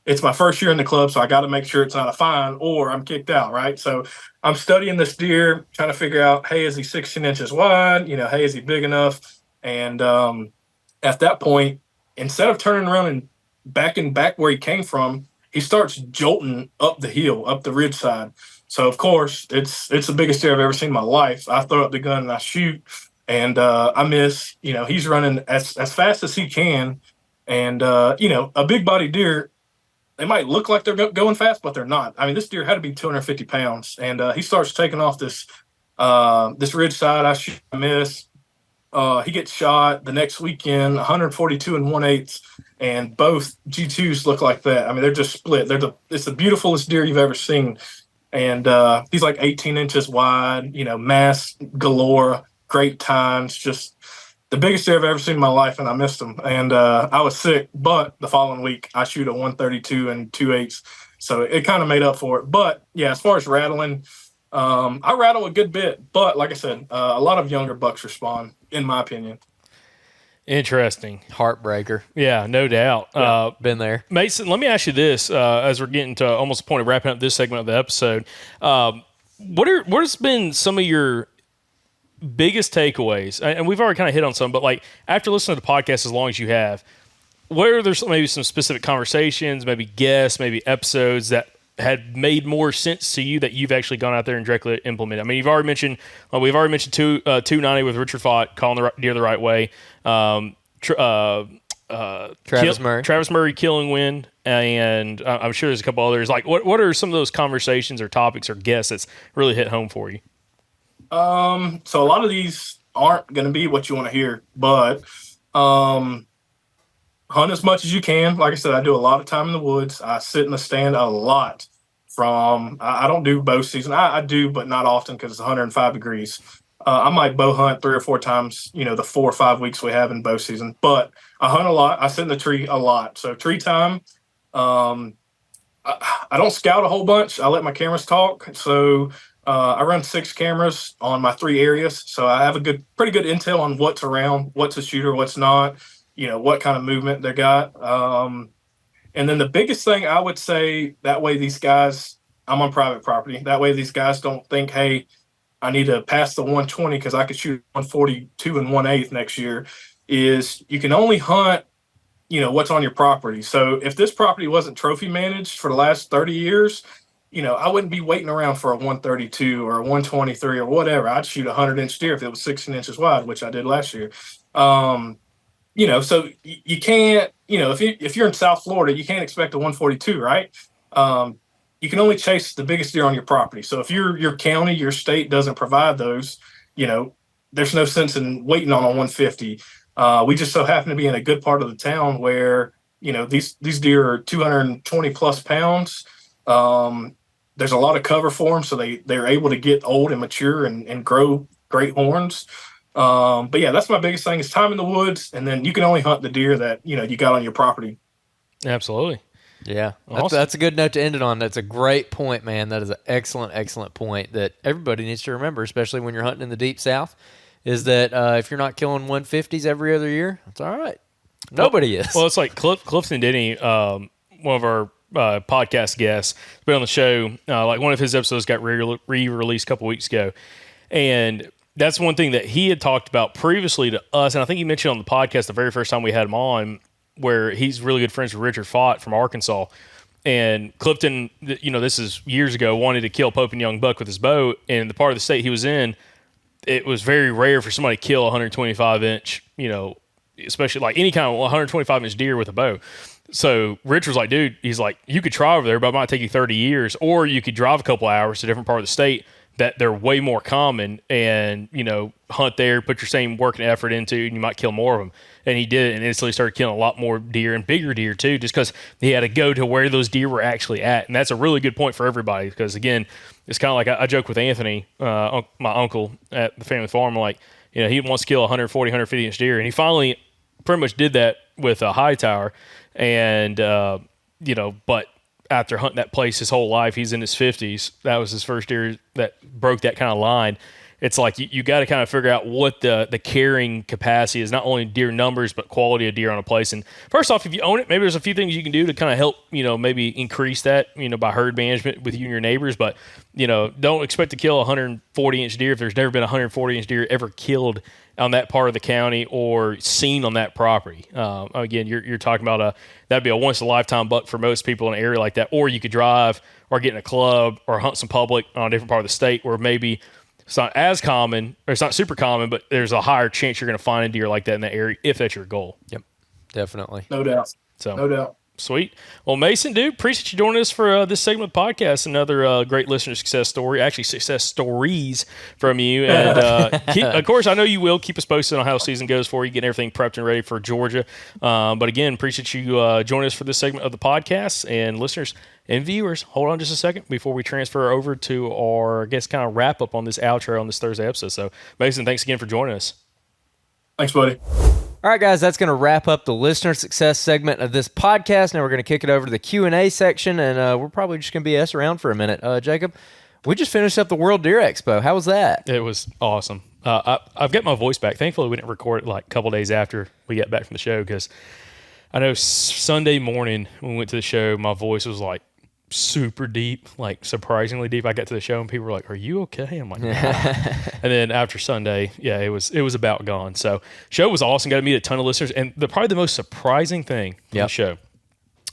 It's my first year in the club, so I got to make sure it's not a fine or I'm kicked out, right? So I'm studying this deer, trying to figure out, hey, is he 16 inches wide? Hey, is he big enough? And at that point, instead of turning around and backing back where he came from, he starts jolting up the hill, up the ridge side. So, of course, it's the biggest deer I've ever seen in my life. I throw up the gun and I shoot, and I miss. He's running as fast as he can. And, a big-bodied deer, they might look like they're going fast, but they're not. I mean, this deer had to be 250 pounds. And he starts taking off this ridge side. I shoot, I miss. He gets shot the next weekend, 142 and 1/8, and both G2s look like that. I mean, they're just split. It's the beautifulest deer you've ever seen. And he's like 18 inches wide, mass galore, great tines, just the biggest deer I've ever seen in my life, and I missed him. And I was sick, but the following week I shoot a 132 and 2/8 So it kind of made up for it. But yeah, as far as rattling, I rattle a good bit, but like I said, a lot of younger bucks respond, in my opinion. Interesting. Heartbreaker. Yeah, no doubt. Yeah. Been there. Mason, let me ask you this as we're getting to almost the point of wrapping up this segment of the episode. What has been some of your biggest takeaways? And we've already kind of hit on some, but like after listening to the podcast as long as you have, what are there maybe some specific conversations, maybe guests, maybe episodes that had made more sense to you that you've actually gone out there and directly implemented? I mean, we've already mentioned 290 with Richard Fott, calling the deer the right way. Travis Murray killing wind, and I'm sure there's a couple others. Like, what are some of those conversations or topics or guests that's really hit home for you? So a lot of these aren't going to be what you want to hear, but hunt as much as you can. Like I said, I do a lot of time in the woods. I sit in the stand a lot. I don't do bow season. I do, but not often because it's 105 degrees. I might bow hunt 3 or 4 times, the 4 or 5 weeks we have in bow season. But I hunt a lot. I sit in the tree a lot. So tree time, I don't scout a whole bunch. I let my cameras talk. So I run 6 cameras on my 3 areas. So I have pretty good intel on what's around, what's a shooter, what's not, what kind of movement they got. And then the biggest thing I would say, that way these guys, I'm on private property. That way these guys don't think, hey, I need to pass the 120 because I could shoot 142 and 1/8 next year, is you can only hunt, what's on your property. So if this property wasn't trophy managed for the last 30 years, I wouldn't be waiting around for a 132 or a 123 or whatever. I'd shoot a 100-inch deer if it was 16 inches wide, which I did last year. So you can't, if you're in South Florida, you can't expect a 142, right? You can only chase the biggest deer on your property. So if your county, your state doesn't provide those, there's no sense in waiting on a 150. We just so happen to be in a good part of the town where, these deer are 220 plus pounds. There's a lot of cover for them, so they're able to get old and mature and grow great horns. But yeah, that's my biggest thing is time in the woods, and then you can only hunt the deer that you got on your property. Absolutely. Yeah, Awesome. that's a good note to end it on. That's a great point, man. That is an excellent point that everybody needs to remember, especially when you're hunting in the Deep South, is that if you're not killing 150s every other year, it's all right. Nobody is. Well, it's like Clifton Denny, one of our podcast guests, been on the show. Like one of his episodes got re-released a couple weeks ago, and that's one thing that he had talked about previously to us, and I think he mentioned on the podcast the very first time we had him on, where he's really good friends with Richard Fott from Arkansas. And Clifton, this is years ago, wanted to kill Pope and Young buck with his bow. And the part of the state he was in, it was very rare for somebody to kill a 125-inch, especially like any kind of 125-inch deer with a bow. So Rich was like, dude, he's like, you could try over there, but it might take you 30 years. Or you could drive a couple hours to a different part of the state that they're way more common and, hunt there, put your same work and effort into, and you might kill more of them. And he did it and instantly started killing a lot more deer and bigger deer too, just because he had to go to where those deer were actually at. And that's a really good point for everybody because, again, it's kind of like I joke with Anthony, my uncle at the family farm, like, he wants to kill 140, 150-inch deer. And he finally pretty much did that with a high tower. And, but after hunting that place his whole life, he's in his 50s. That was his first deer that broke that kind of line. It's like you got to kind of figure out what the carrying capacity is, not only deer numbers, but quality of deer on a place. And first off, if you own it, maybe there's a few things you can do to kind of help, maybe increase that, by herd management with you and your neighbors. But, don't expect to kill a 140-inch deer if there's never been a 140-inch deer ever killed on that part of the county or seen on that property. Again, you're talking about that'd be a once-in-a-lifetime buck for most people in an area like that. Or you could drive or get in a club or hunt some public on a different part of the state where maybe it's not as common, or it's not super common, but there's a higher chance you're going to find a deer like that in that area if that's your goal. Yep, definitely. No doubt. No doubt. Sweet. Well, Mason, dude, appreciate you joining us for this segment of the podcast. Another great listener success story, actually success stories from you. And of course, I know you will keep us posted on how the season goes for you, getting everything prepped and ready for Georgia. But again, appreciate you joining us for this segment of the podcast. And listeners and viewers, hold on just a second before we transfer over to our, kind of wrap up on this outro on this Thursday episode. So, Mason, thanks again for joining us. Thanks, buddy. All right, guys, that's going to wrap up the listener success segment of this podcast. Now we're going to kick it over to the Q&A section, and we're probably just going to BS around for a minute. Jacob, we just finished up the World Deer Expo. How was that? It was awesome. I've got my voice back. Thankfully, we didn't record it like a couple days after we got back from the show, because I know Sunday morning when we went to the show, my voice was like super deep, like surprisingly deep. I got to the show and people were like, "Are you okay?" I'm like, "Nah." And then after Sunday, yeah, it was about gone. So show was awesome. Got to meet a ton of listeners, and probably the most surprising thing from the show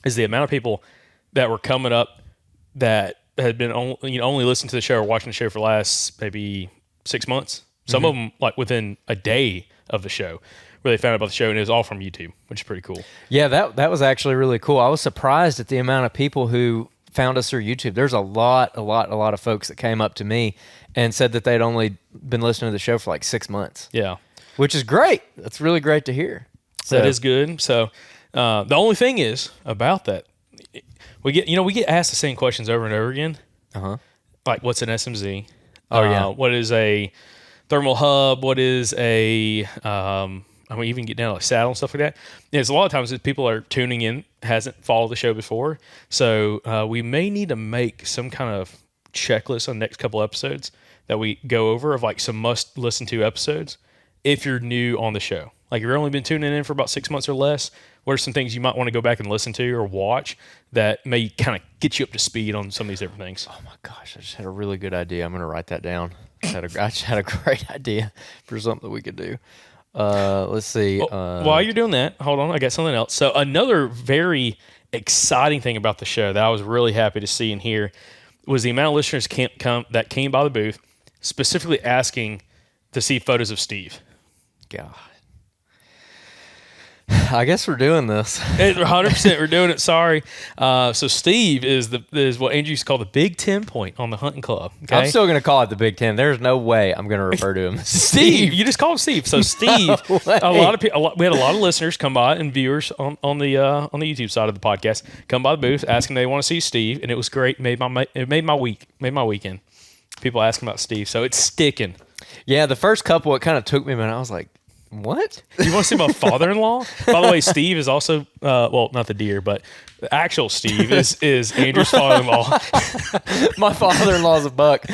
is the amount of people that were coming up that had been only listening to the show or watching the show for the last maybe 6 months. Some of them like within a day of the show, where they found out about the show, and it was all from YouTube, which is pretty cool. Yeah, that was actually really cool. I was surprised at the amount of people who found us through YouTube. There's a lot of folks that came up to me and said that they'd only been listening to the show for like 6 months. Yeah. Which is great. That's really great to hear. So, that is good. So the only thing is about that, we get asked the same questions over and over again. Like, what's an SMZ? Oh, yeah. What is a thermal hub? What is a even get down to like saddle and stuff like that. There's a lot of times that people are tuning in, hasn't followed the show before. So we may need to make some kind of checklist on the next couple episodes that we go over of like some must listen to episodes if you're new on the show. Like, if you've only been tuning in for about 6 months or less, what are some things you might want to go back and listen to or watch that may kind of get you up to speed on some of these different things? Oh my gosh, I just had a really good idea. I'm going to write that down. I just had a great idea for something we could do. Let's see. While you're doing that, hold on, I got something else. So another very exciting thing about the show that I was really happy to see and hear was the amount of listeners that came by the booth specifically asking to see photos of Steve. God. I guess we're doing this. 100%, we're doing it. Sorry. So Steve is what Andrew used to call the Big 10 point on the hunting club. Okay? I'm still going to call it the Big 10. There's no way I'm going to refer to him as Steve. You just call him Steve. So Steve, a lot of people. We had a lot of listeners come by and viewers on the YouTube side of the podcast come by the booth asking they want to see Steve, and it was great. It made my weekend. People asking about Steve, so it's sticking. Yeah, the first couple, it kind of took me a minute. I was like, what? You want to see my father-in-law? By the way, Steve is also, not the deer, but the actual Steve is Andrew's father-in-law. My father-in-law's a buck.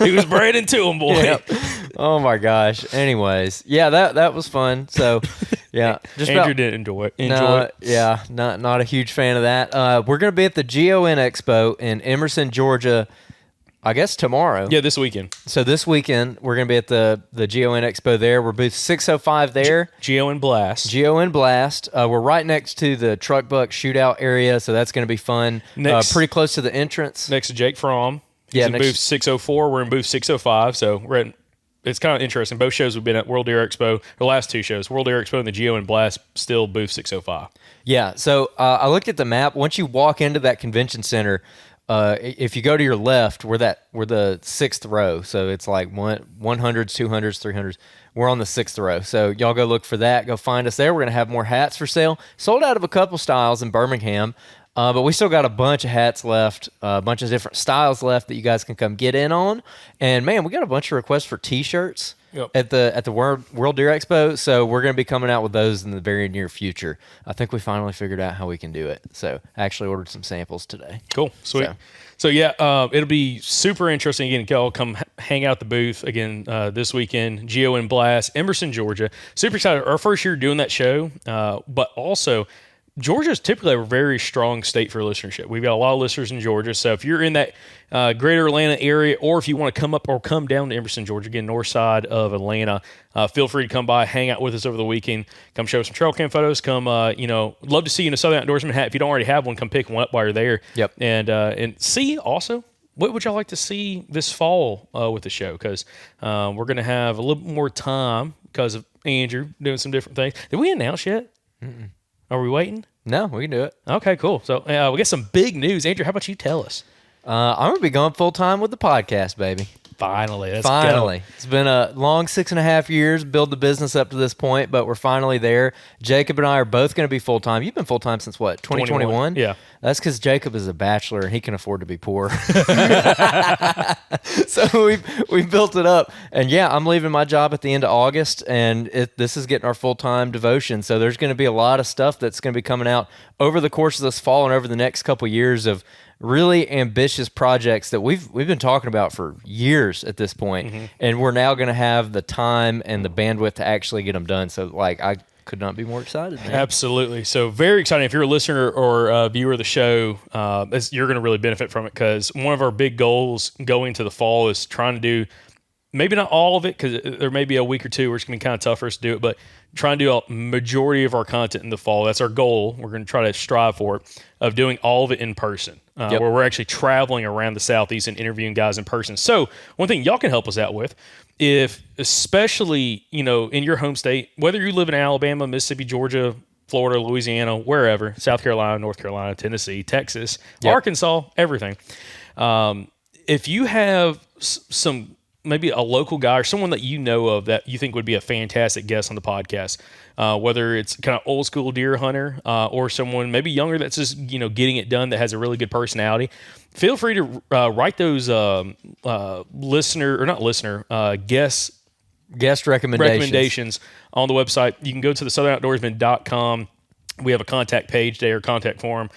He was branding to him, boy. Yep. Oh my gosh. Anyways, yeah, that was fun. So, yeah, Andrew didn't enjoy it. Yeah, not a huge fan of that. We're gonna be at the GON Expo in Emerson, Georgia, I guess tomorrow. Yeah, this weekend. So this weekend, we're going to be at the GON Expo there. We're booth 605 there. GON Blast. GON Blast. We're right next to the truck buck shootout area, so that's going to be fun. Pretty close to the entrance. Next to Jake Fromm. He's in booth 604. We're in booth 605, so it's kind of interesting. Both shows we've been at World Deer Expo, the last two shows, World Deer Expo and the GON Blast, still booth 605. Yeah, so I looked at the map. Once you walk into that convention center, if you go to your left, we're the sixth row. So it's like 100s, 200s, 300s. We're on the sixth row. So y'all go look for that. Go find us there. We're going to have more hats for sale. Sold out of a couple styles in Birmingham. But we still got a bunch of hats left, a bunch of different styles left that you guys can come get in on. And man, we got a bunch of requests for T-shirts at the World Deer Expo. So we're going to be coming out with those in the very near future. I think we finally figured out how we can do it. So I actually ordered some samples today. Cool, sweet. So yeah, it'll be super interesting. Again, y'all come hang out at the booth again this weekend. GON Blast, Emerson, Georgia. Super excited. Our first year doing that show, but also Georgia is typically a very strong state for listenership. We've got a lot of listeners in Georgia. So if you're in that greater Atlanta area, or if you want to come up or come down to Emerson, Georgia, again, north side of Atlanta, feel free to come by, hang out with us over the weekend. Come show some trail cam photos. Come, love to see you in a Southern Outdoorsman hat. If you don't already have one, come pick one up while you're there. Yep. And see also, what would y'all like to see this fall with the show? Because we're going to have a little more time because of Andrew doing some different things. Did we announce yet? Mm-mm. Are we waiting? No, we can do it. Okay, cool. So we got some big news. Andrew, how about you tell us? I'm going to be going full-time with the podcast, baby. Finally. Let's Finally. It's been a long 6.5 years, build the business up to this point, but we're finally there. Jacob and I are both going to be full-time. You've been full-time since what, 2021? Yeah. That's because Jacob is a bachelor and he can afford to be poor. So we built it up. And yeah, I'm leaving my job at the end of August, and this is getting our full-time devotion. So there's going to be a lot of stuff that's going to be coming out over the course of this fall and over the next couple years of really ambitious projects that we've been talking about for years at this point. And we're now going to have the time and the bandwidth to actually get them done. So like I could not be more excited, man. Absolutely. So very exciting. If you're a listener or a viewer of the show, you're going to really benefit from it, because one of our big goals going to the fall is trying to do, maybe not all of it, because there may be a week or two where it's going to be kind of tough for us to do it, but trying to do a majority of our content in the fall. That's our goal. We're going to try to strive for it, of doing all of it in person, where we're actually traveling around the Southeast and interviewing guys in person. So one thing y'all can help us out with, if especially, in your home state, whether you live in Alabama, Mississippi, Georgia, Florida, Louisiana, wherever, South Carolina, North Carolina, Tennessee, Texas, Arkansas, everything. If you have some, maybe a local guy or someone that you know of that you think would be a fantastic guest on the podcast, whether it's kind of old school deer hunter or someone maybe younger that's just getting it done, that has a really good personality, feel free to write those guest recommendations on the website. You can go to the southernoutdoorsman.com. We have a contact page there, contact form.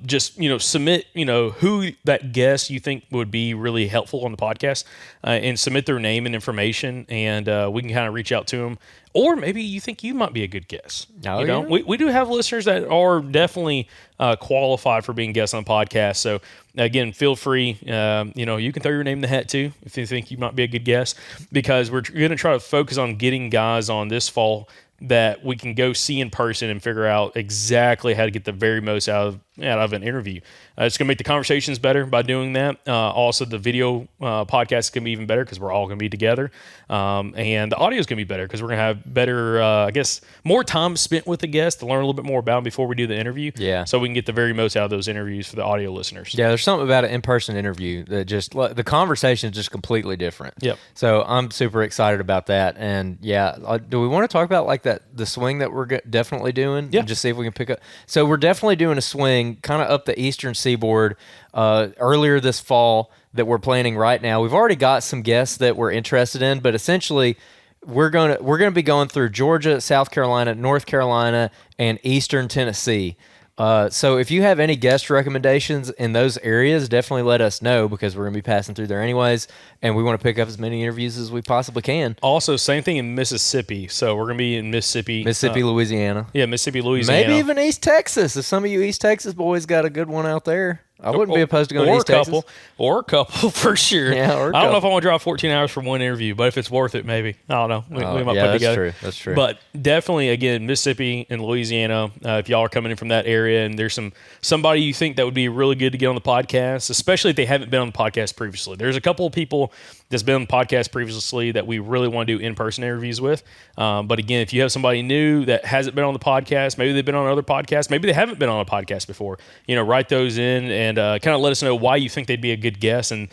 Just submit who that guest you think would be really helpful on the podcast, and submit their name and information, and we can kind of reach out to them. Or maybe you think you might be a good guest. We do have listeners that are definitely qualified for being guests on the podcast. So again, feel free. You can throw your name in the hat too if you think you might be a good guest, because we're going to try to focus on getting guys on this fall that we can go see in person and figure out exactly how to get the very most out of an interview. It's going to make the conversations better by doing that. Also, the video podcast is going to be even better because we're all going to be together. And the audio is going to be better because we're going to have better, more time spent with the guest to learn a little bit more about them before we do the interview. Yeah. So we can get the very most out of those interviews for the audio listeners. Yeah, there's something about an in-person interview that just, the conversation is just completely different. Yep. So I'm super excited about that. And yeah, do we want to talk about like the swing that we're definitely doing? Yeah. And just see if we can pick up. So we're definitely doing a swing kind of up the eastern seaboard earlier this fall that we're planning right now. We've already got some guests that we're interested in, but essentially we're gonna be going through Georgia, South Carolina, North Carolina, and eastern Tennessee. So if you have any guest recommendations in those areas, definitely let us know, because we're going to be passing through there anyways, and we want to pick up as many interviews as we possibly can. Also, same thing in Mississippi. So we're going to be in Mississippi, Louisiana. Yeah, Mississippi, Louisiana. Maybe even East Texas. If some of you East Texas boys got a good one out there, I wouldn't be opposed to going to East Texas. Or a couple, for sure. Yeah, or a I don't know couple. if I want to drive 14 hours for one interview, but if it's worth it, maybe. I don't know. We might put it together. That's true. But definitely, again, Mississippi and Louisiana, if y'all are coming in from that area and there's somebody you think that would be really good to get on the podcast, especially if they haven't been on the podcast previously. There's a couple of people that's been on the podcast previously that we really want to do in-person interviews with. But again, if you have somebody new that hasn't been on the podcast, maybe they've been on other podcasts, maybe they haven't been on a podcast before, write those in and kind of let us know why you think they'd be a good guest. And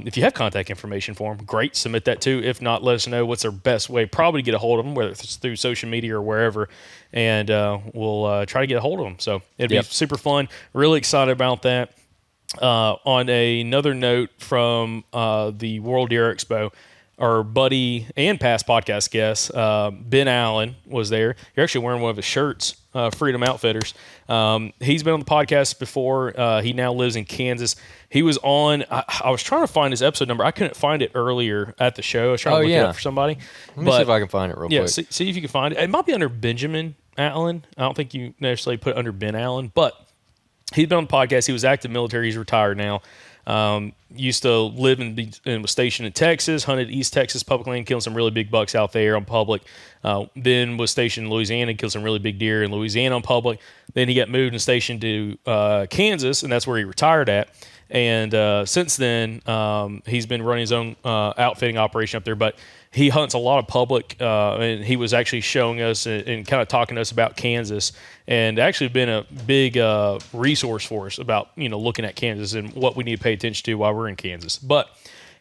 if you have contact information for them, great, submit that too. If not, let us know what's their best way probably to get a hold of them, whether it's through social media or wherever, and we'll try to get a hold of them. So it'd be super fun. Really excited about that. On another note from the World Deer Expo, our buddy and past podcast guest, Ben Allen, was there. You're actually wearing one of his shirts, Freedom Outfitters. He's been on the podcast before. He now lives in Kansas. He was on, I was trying to find his episode number. I couldn't find it earlier at the show. I was trying to look it up for somebody. Let me see if I can find it real quick. See if you can find it. It might be under Benjamin Allen. I don't think you necessarily put it under Ben Allen, but he's been on the podcast. He was active military. He's retired now. Used to live and was stationed in Texas, hunted East Texas public land, killed some really big bucks out there on public. Then was stationed in Louisiana, killed some really big deer in Louisiana on public. Then he got moved and stationed to Kansas, and that's where he retired at. And since then, he's been running his own outfitting operation up there. But he hunts a lot of public, and he was actually showing us and kind of talking to us about Kansas, and actually been a big resource for us about looking at Kansas and what we need to pay attention to while we're in Kansas. But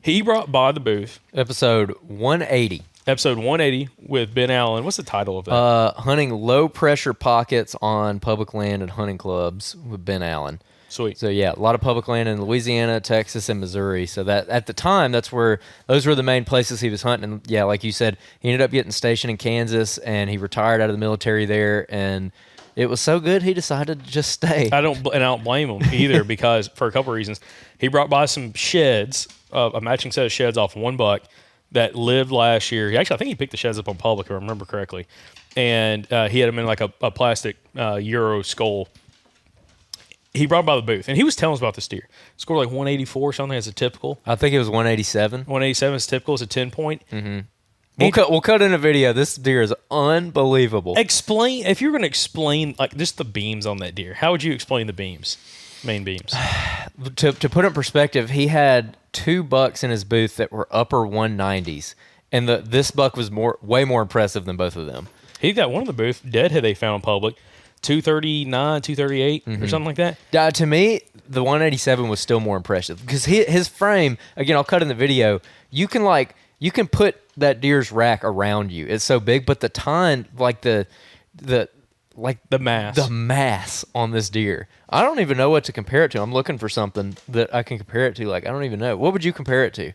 He brought by the booth. Episode 180. Episode 180 with Ben Allen. What's the title of that? Hunting low pressure pockets on public land and hunting clubs with Ben Allen. Sweet. So yeah, a lot of public land in Louisiana, Texas, and Missouri. So that at the time, those were the main places he was hunting. And yeah, like you said, he ended up getting stationed in Kansas, and he retired out of the military there. And it was so good, he decided to just stay. I don't blame him either because for a couple of reasons, he brought by some sheds, a matching set of sheds off one buck that lived last year. I think he picked the sheds up on public, if I remember correctly, and he had them in like a plastic Euro skull. He brought by the booth, and he was telling us about this deer. Scored like 184 or something as a typical. I think it was 187. 187 is typical. It's a 10-point. Mm-hmm. We'll cut in a video. This deer is unbelievable. Explain, if you're going to explain like just the beams on that deer, how would you explain the beams, main beams? To put it in perspective, he had 2 bucks in his booth that were upper 190s, and this buck was way more impressive than both of them. He got one of the booth deadhead they found in public. 239, 238, or something like that. To me, the 187 was still more impressive because his frame. Again, I'll cut in the video. You can put that deer's rack around you. It's so big, but the tine, like the mass on this deer. I don't even know what to compare it to. I'm looking for something that I can compare it to. Like I don't even know. What would you compare it to?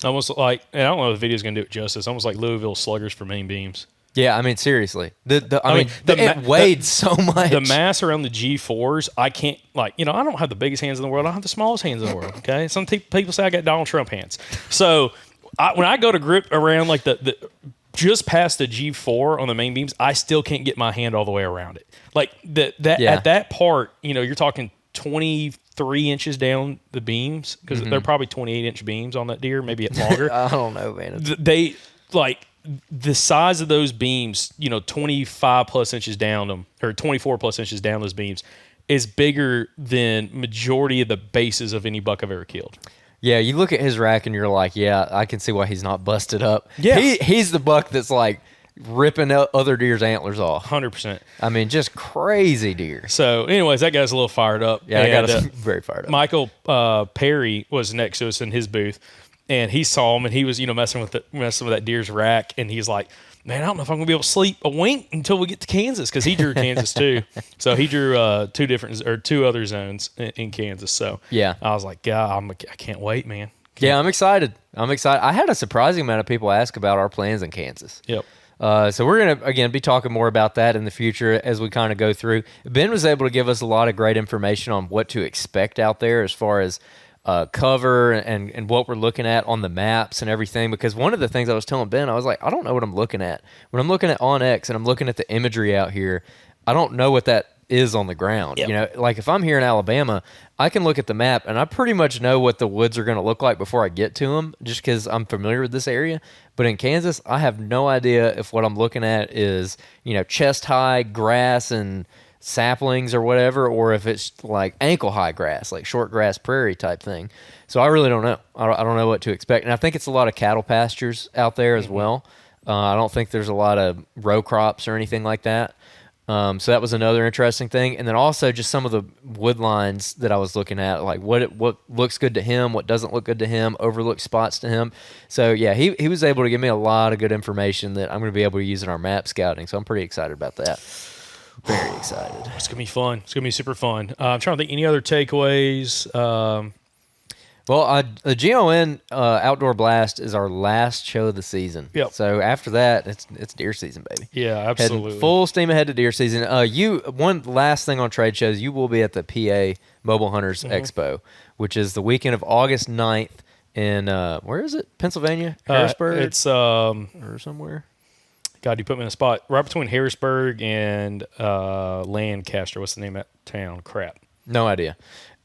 Almost like, and I don't know if the video's gonna do it justice. Almost like Louisville Sluggers for main beams. Yeah, I mean seriously, it weighed so much. The mass around the G4s, I can't I don't have the biggest hands in the world. I don't have the smallest hands in the world. Okay, some people say I got Donald Trump hands. So when I go to grip around like the just past the G4 on the main beams, I still can't get my hand all the way around it. Like at that part, you're talking 23 inches down the beams because they're probably 28-inch beams on that deer, maybe longer. I don't know, man. They like. The size of those beams, 25 plus inches down them, or 24 plus inches down those beams, is bigger than majority of the bases of any buck I've ever killed. Yeah, you look at his rack and you're like, yeah, I can see why he's not busted up. Yeah. He's the buck that's like ripping other deer's antlers off. 100%. I mean, just crazy deer. So, anyways, that guy's a little fired up. Yeah, I got us very fired up. Michael Perry was next to us in his booth. And he saw him, and he was, messing with that deer's rack, and he's like, "Man, I don't know if I'm gonna be able to sleep a wink until we get to Kansas," because he drew Kansas too. So he drew two other zones in Kansas. So yeah, I was like, "God, I can't wait, man." Yeah, I'm excited. I had a surprising amount of people ask about our plans in Kansas. Yep. So we're gonna again be talking more about that in the future as we kind of go through. Ben was able to give us a lot of great information on what to expect out there as far as cover and what we're looking at on the maps and everything, because one of the things I was telling Ben, I was like, I don't know what I'm looking at. When I'm looking at OnX and I'm looking at the imagery out here, I don't know what that is on the ground. Yep. Like if I'm here in Alabama, I can look at the map and I pretty much know what the woods are going to look like before I get to them just because I'm familiar with this area. But in Kansas, I have no idea if what I'm looking at is, chest high grass and saplings or whatever, or if it's like ankle high grass, like short grass prairie type thing. So I really don't know. I don't know what to expect. And I think it's a lot of cattle pastures out there as well. I don't think there's a lot of row crops or anything like that. So that was another interesting thing. And then also just some of the wood lines that I was looking at, like what looks good to him, what doesn't look good to him, overlooked spots to him. So yeah, he was able to give me a lot of good information that I'm going to be able to use in our map scouting. So I'm pretty excited about that. Very excited. It's going to be fun. It's going to be super fun. I'm trying to think any other takeaways. Well, the GON Outdoor Blast is our last show of the season. Yep. So after that, it's deer season, baby. Yeah, absolutely. Heading full steam ahead to deer season. One last thing on trade shows, you will be at the PA Mobile Hunters Expo, which is the weekend of August 9th in, where is it? Pennsylvania? Harrisburg? It's or somewhere. God, you put me in a spot right between Harrisburg and Lancaster. What's the name of that town? Crap. No idea.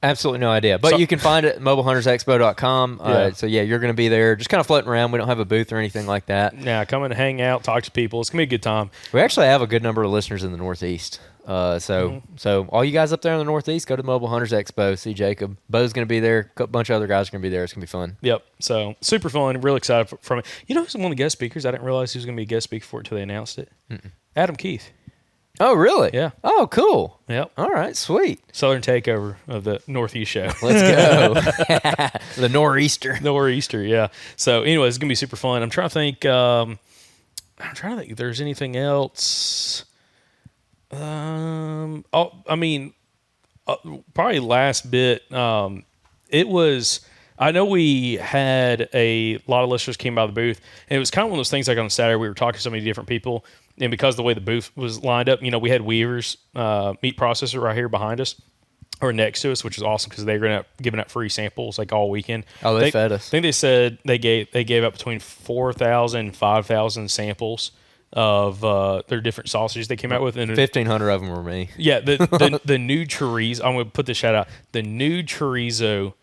Absolutely no idea. But you can find it at mobilehuntersexpo.com. So, yeah, you're going to be there just kind of floating around. We don't have a booth or anything like that. Yeah, come and hang out, talk to people. It's going to be a good time. We actually have a good number of listeners in the Northeast. So all you guys up there in the Northeast, go to Mobile Hunters Expo, see Jacob. Bo's going to be there. A bunch of other guys are going to be there. It's going to be fun. Yep. So super fun. Real excited from it. You know who's one of the guest speakers? I didn't realize he was going to be a guest speaker for it until they announced it. Adam Keith. Oh, really? Yeah. Oh, cool. Yep. All right, sweet. Southern takeover of the Northeast show. Let's go. The nor'easter. Nor'easter, yeah. So, anyway, it's gonna be super fun. I'm trying to think. If there's anything else. Probably last bit. It was. I know we had a lot of listeners came by the booth, and it was kind of one of those things like on Saturday we were talking to so many different people, and because of the way the booth was lined up, we had Weaver's meat processor right here behind us or next to us, which is awesome because they were giving out free samples like all weekend. Oh, they fed us. I think they said they gave out between 4,000 and 5,000 samples of their different sausages they came out with, and 1,500 of them were me. Yeah, the new chorizo. I'm going to put this shout out. The new chorizo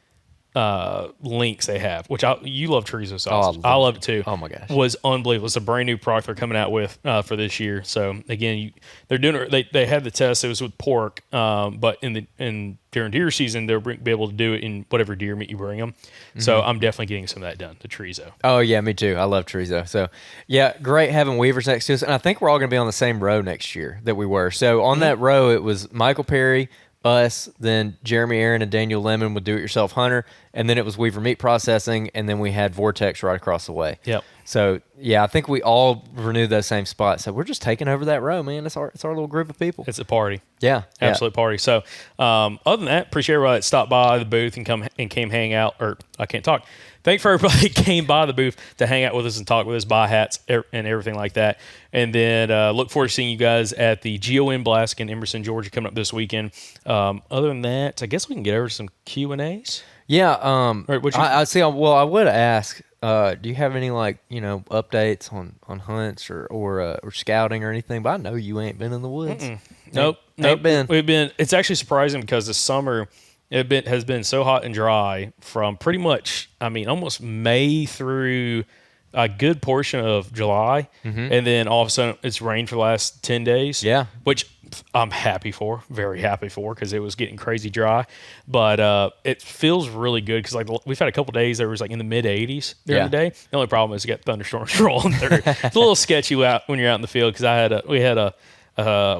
links they have, which you love chorizo sausage. I love it too. Oh my gosh, was unbelievable. It's a brand new product they're coming out with for this year. So again, they're doing it. They had the test. It was with pork, but during deer season they'll be able to do it in whatever deer meat you bring them. So I'm definitely getting some of that done. The chorizo. Oh yeah, me too. I love chorizo. So yeah, great having Weavers next to us, and I think we're all going to be on the same row next year that we were. So on that row, it was Michael Perry, us, then Jeremy Aaron and Daniel Lemon with Do It Yourself Hunter, and then it was Weaver Meat Processing, and then we had Vortex right across the way. Yep. So yeah, I think we all renewed those same spots. So we're just taking over that row, man. It's our little group of people. It's a party. Yeah, absolute party. So other than that, appreciate everybody that stopped by the booth and came hang out. Or I can't talk. Thanks for everybody that came by the booth to hang out with us and talk with us, buy hats and everything like that. And then look forward to seeing you guys at the GON Blast in Emerson, Georgia, coming up this weekend. Other than that, I guess we can get over to some Q&As. Yeah. Right, I see. Well, I would ask. Do you have any updates on hunts or scouting or anything? But I know you ain't been in the woods. Nope. Ain't been. We've been. It's actually surprising because this summer has been so hot and dry from pretty much, almost May through a good portion of July, and then all of a sudden it's rained for the last 10 days. Yeah, which I'm very happy for because it was getting crazy dry. But it feels really good because we've had a couple days that was in the mid 80s during the day. The only problem is you got thunderstorms rolling through. It's a little sketchy out when you're out in the field because we had a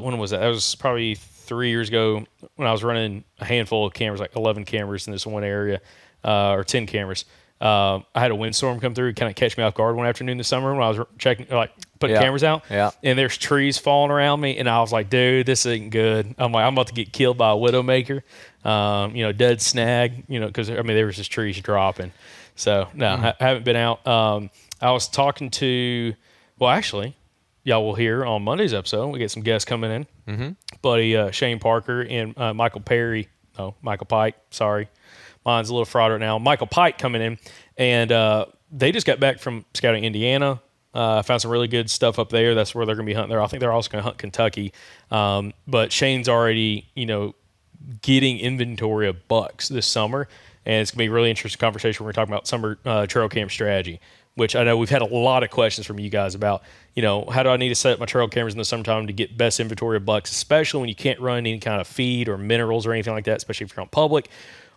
when was that? That was probably 3 years ago when I was running a handful of cameras, 11 cameras in this one area, or 10 cameras. I had a windstorm come through, kind of catch me off guard one afternoon this summer when I was checking, putting cameras out. Yeah. And there's trees falling around me, and I was like, dude, this ain't good. I'm about to get killed by a widowmaker, dead snag, because there was just trees dropping. So no, I haven't been out. I was talking to, actually, y'all will hear on Monday's episode. We get some guests coming in. Buddy Shane Parker and Michael Pike. Sorry, mine's a little fraud right now. Michael Pike coming in, and they just got back from scouting Indiana. Found some really good stuff up there. That's where they're going to be hunting there. I think they're also going to hunt Kentucky. But Shane's already, getting inventory of bucks this summer, and it's going to be a really interesting conversation. We're talking about summer trail camp strategy, which I know we've had a lot of questions from you guys about, how do I need to set up my trail cameras in the summertime to get best inventory of bucks, especially when you can't run any kind of feed or minerals or anything like that, especially if you're on public,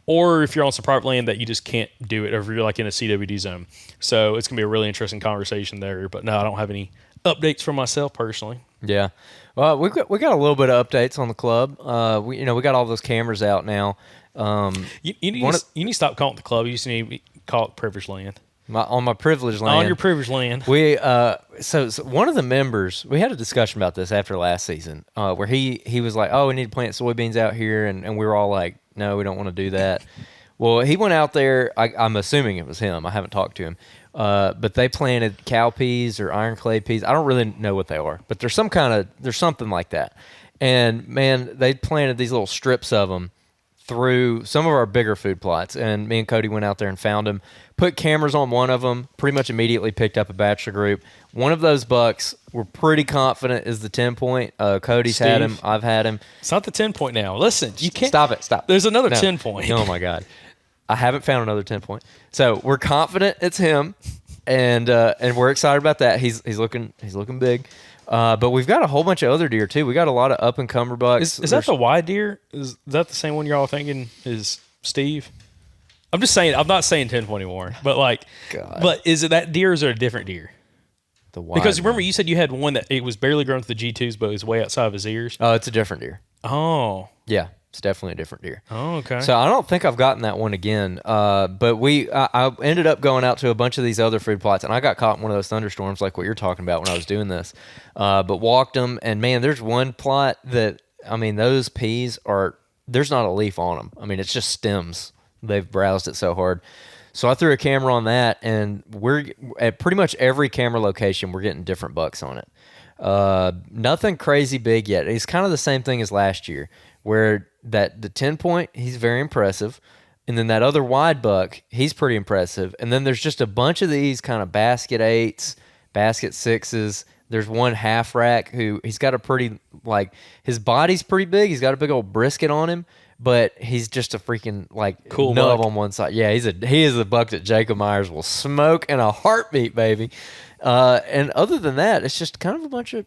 or if you're on some private land that you just can't do it, or if you're in a CWD zone. So it's going to be a really interesting conversation there. But no, I don't have any updates for myself personally. Yeah. Well, we got a little bit of updates on the club. We got all those cameras out now. You need to stop calling it the club. You just need to call it privileged land. On my privileged land. On your privileged land. We so one of the members, we had a discussion about this after last season, where he was like, "Oh, we need to plant soybeans out here," and we were all like, "No, we don't want to do that." Well, he went out there. I'm assuming it was him. I haven't talked to him, but they planted cowpeas or iron clay peas. I don't really know what they are, but there's something like that. And man, they planted these little strips of them through some of our bigger food plots, and me and Cody went out there and found them, put cameras on one of them, pretty much immediately picked up a bachelor group. One of those bucks we're pretty confident is the 10-point. Cody's Steve, had him. I've had him. It's not the 10-point now. Listen, you can't. Stop it. There's another 10-point. Oh, my God. I haven't found another 10-point. So we're confident it's him, and we're excited about that. He's looking big. But we've got a whole bunch of other deer too. We got a lot of up and comer bucks. Is that the wide deer? Is that the same one you're all thinking is Steve? I'm just saying. I'm not saying 10 anymore. But God. But is it that deer or is it a different deer? The wide because remember one. you said you had one that it was barely grown to the G2s, but it was way outside of his ears. Oh, it's a different deer. Oh, Yeah. It's definitely a different deer. Oh, okay. So I don't think I've gotten that one again. But I ended up going out to a bunch of these other food plots, and I got caught in one of those thunderstorms like what you're talking about when I was doing this. But walked them, and man, there's one plot that, I mean, those peas there's not a leaf on them. I mean, it's just stems. They've browsed it so hard. So I threw a camera on that, and we're at pretty much every camera location, we're getting different bucks on it. Nothing crazy big yet. It's kind of the same thing as last year, where the 10 point, he's very impressive. And then that other wide buck, he's pretty impressive. And then there's just a bunch of these kind of basket 8s, basket 6s. There's one half rack who he's got a pretty, like, his body's pretty big. He's got a big old brisket on him, but he's just a freaking, like, cool nub buck on one side. Yeah, he is a buck that Jacob Myers will smoke in a heartbeat, baby. And other than that, it's just kind of a bunch of,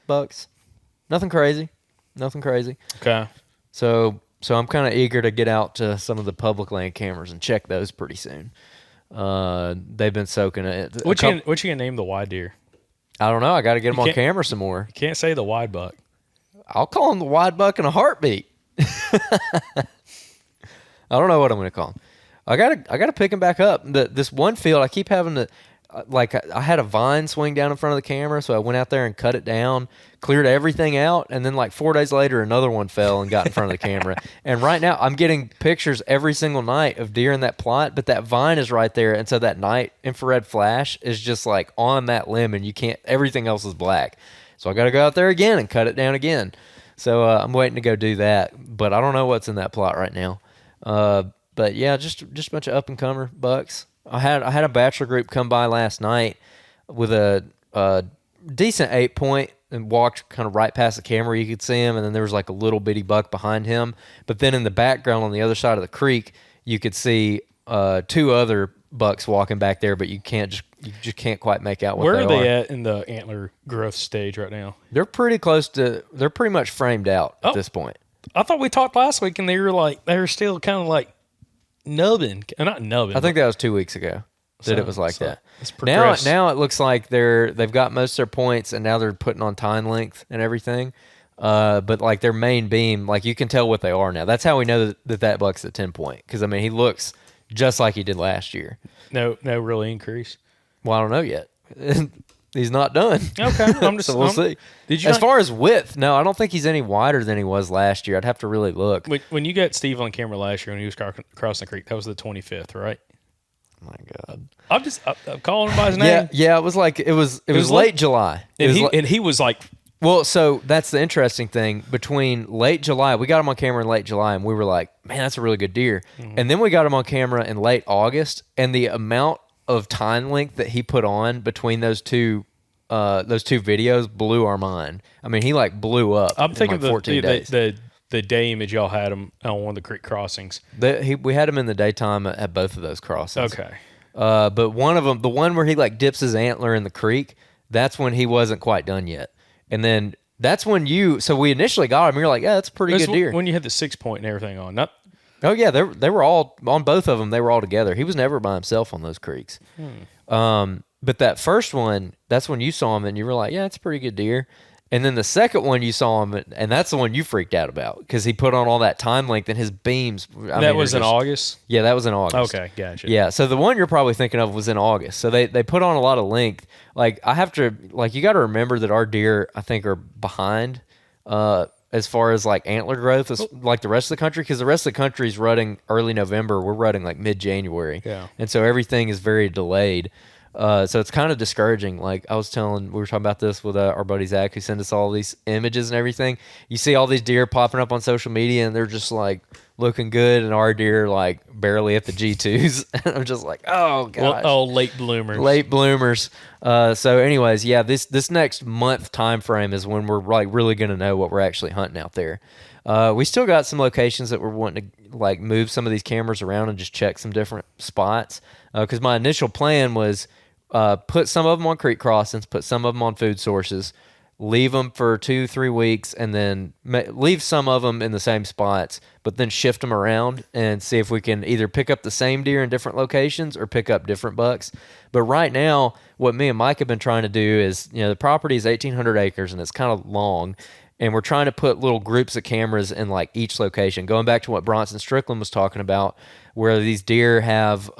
bucks. Nothing crazy. Okay. So I'm kind of eager to get out to some of the public land cameras and check those pretty soon. They've been soaking it. What you gonna name the wide deer? I don't know. I got to get them on can't- camera some more. You can't say the wide buck. I'll call him the wide buck in a heartbeat. I don't know what I'm going to call him. I gotta pick him back up. This one field, I keep having to, I had a vine swing down in front of the camera, so I went out there and cut it down, cleared everything out, and then like 4 days later, another one fell and got in front of the camera. And right now, I'm getting pictures every single night of deer in that plot, but that vine is right there, and so that night infrared flash is just like on that limb, and you can't. Everything else is black. So I got to go out there again and cut it down again. So I'm waiting to go do that, but I don't know what's in that plot right now. But yeah, just a bunch of up and comer bucks. I had a bachelor group come by last night with a decent 8 point and walked kind of right past the camera. You could see him, and then there was like a little bitty buck behind him. But then in the background on the other side of the creek, you could see 2 other bucks walking back there, but you just can't quite make out what Where they are they are. at in the antler growth stage right now? They're pretty close to. They're pretty much framed out at this point. I thought we talked last week, and they were still kind of like nubbing, not nubbing. I think that was 2 weeks ago that it was like that. It's progressed. Now it looks like they've got most of their points, and now they're putting on tine length and everything. But like their main beam, like you can tell what they are now. That's how we know that buck's a 10 point, because I mean he looks just like he did last year. No real increase. Well, I don't know yet. He's not done. Okay, I'm just. So we'll see. Did you As far as width, no, I don't think he's any wider than he was last year. I'd have to really look. when you got Steve on camera last year when he was crossing the creek, that was the 25th, right? Oh my God. I'm calling him by his name. Yeah. It was like it was was late July. And he was like, Well, so that's the interesting thing. Between late July, we got him on camera in late July, and we were like, man, that's a really good deer. Mm-hmm. And then we got him on camera in late August, and the amount of time length that he put on between those two videos blew our mind. I mean, he like blew up. I'm thinking like 14 days. the day image y'all had him on one of the creek crossings. We had him in the daytime at both of those crossings. Okay. But one of them, the one where he like dips his antler in the creek, that's when he wasn't quite done yet. And then that's when so we initially got him. You're like, yeah, that's a pretty good deer. When you had the 6 point and everything on. Oh yeah, they were all on both of them. They were all together. He was never by himself on those creeks. But that first one, that's when you saw him and you were like, yeah, it's a pretty good deer. And then the second one you saw him, and that's the one you freaked out about because he put on all that time length and his beams. That was in August? Yeah, that was in August. Okay, gotcha. Yeah, so the one you're probably thinking of was in August. So they put on a lot of length. Like I have to, like you got to remember that our deer, I think, are behind as far as like antler growth, as like the rest of the country, because the rest of the country is rutting early November. We're rutting like mid-January. Yeah. And so everything is very delayed. So it's kind of discouraging. Like we were talking about this with our buddy Zach, who sent us all these images and everything. You see all these deer popping up on social media, and they're just like looking good, and our deer like barely at the G2s. And I'm just like, oh gosh, late bloomers. Late bloomers. So, anyways, yeah, this next month time frame is when we're like really gonna know what we're actually hunting out there. We still got some locations that we're wanting to like move some of these cameras around and just check some different spots. Because my initial plan was put some of them on creek crossings, put some of them on food sources, leave them for 2-3 weeks, and then leave some of them in the same spots, but then shift them around and see if we can either pick up the same deer in different locations or pick up different bucks. But right now, what me and Mike have been trying to do is, the property is 1,800 acres and it's kind of long. and we're trying to put little groups of cameras in like each location. Going back to what Bronson Strickland was talking about, where these deer have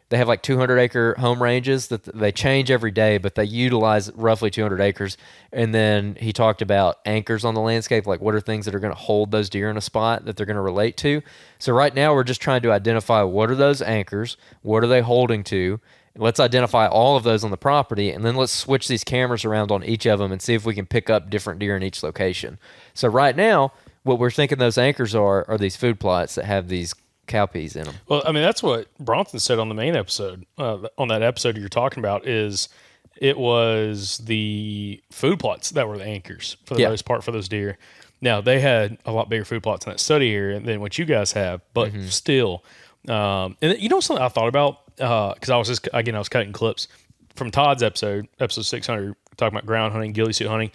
they have like 200-acre home ranges that they change every day, but they utilize roughly 200 acres. And then he talked about anchors on the landscape, like what are things that are going to hold those deer in a spot that they're going to relate to. So right now we're just trying to identify what are those anchors, what are they holding to. Let's identify all of those on the property, and then let's switch these cameras around on each of them and see if we can pick up different deer in each location. So right now, what we're thinking those anchors are these food plots that have these cowpeas in them. Well, I mean, that's what Bronson said on the main episode. On that episode you're talking about, is it was the food plots that were the anchors for the most part for those deer. Now, they had a lot bigger food plots in that study area than what you guys have, but still. And you know something I thought about? Because I was cutting clips from Todd's episode 600, talking about ground hunting, ghillie suit hunting.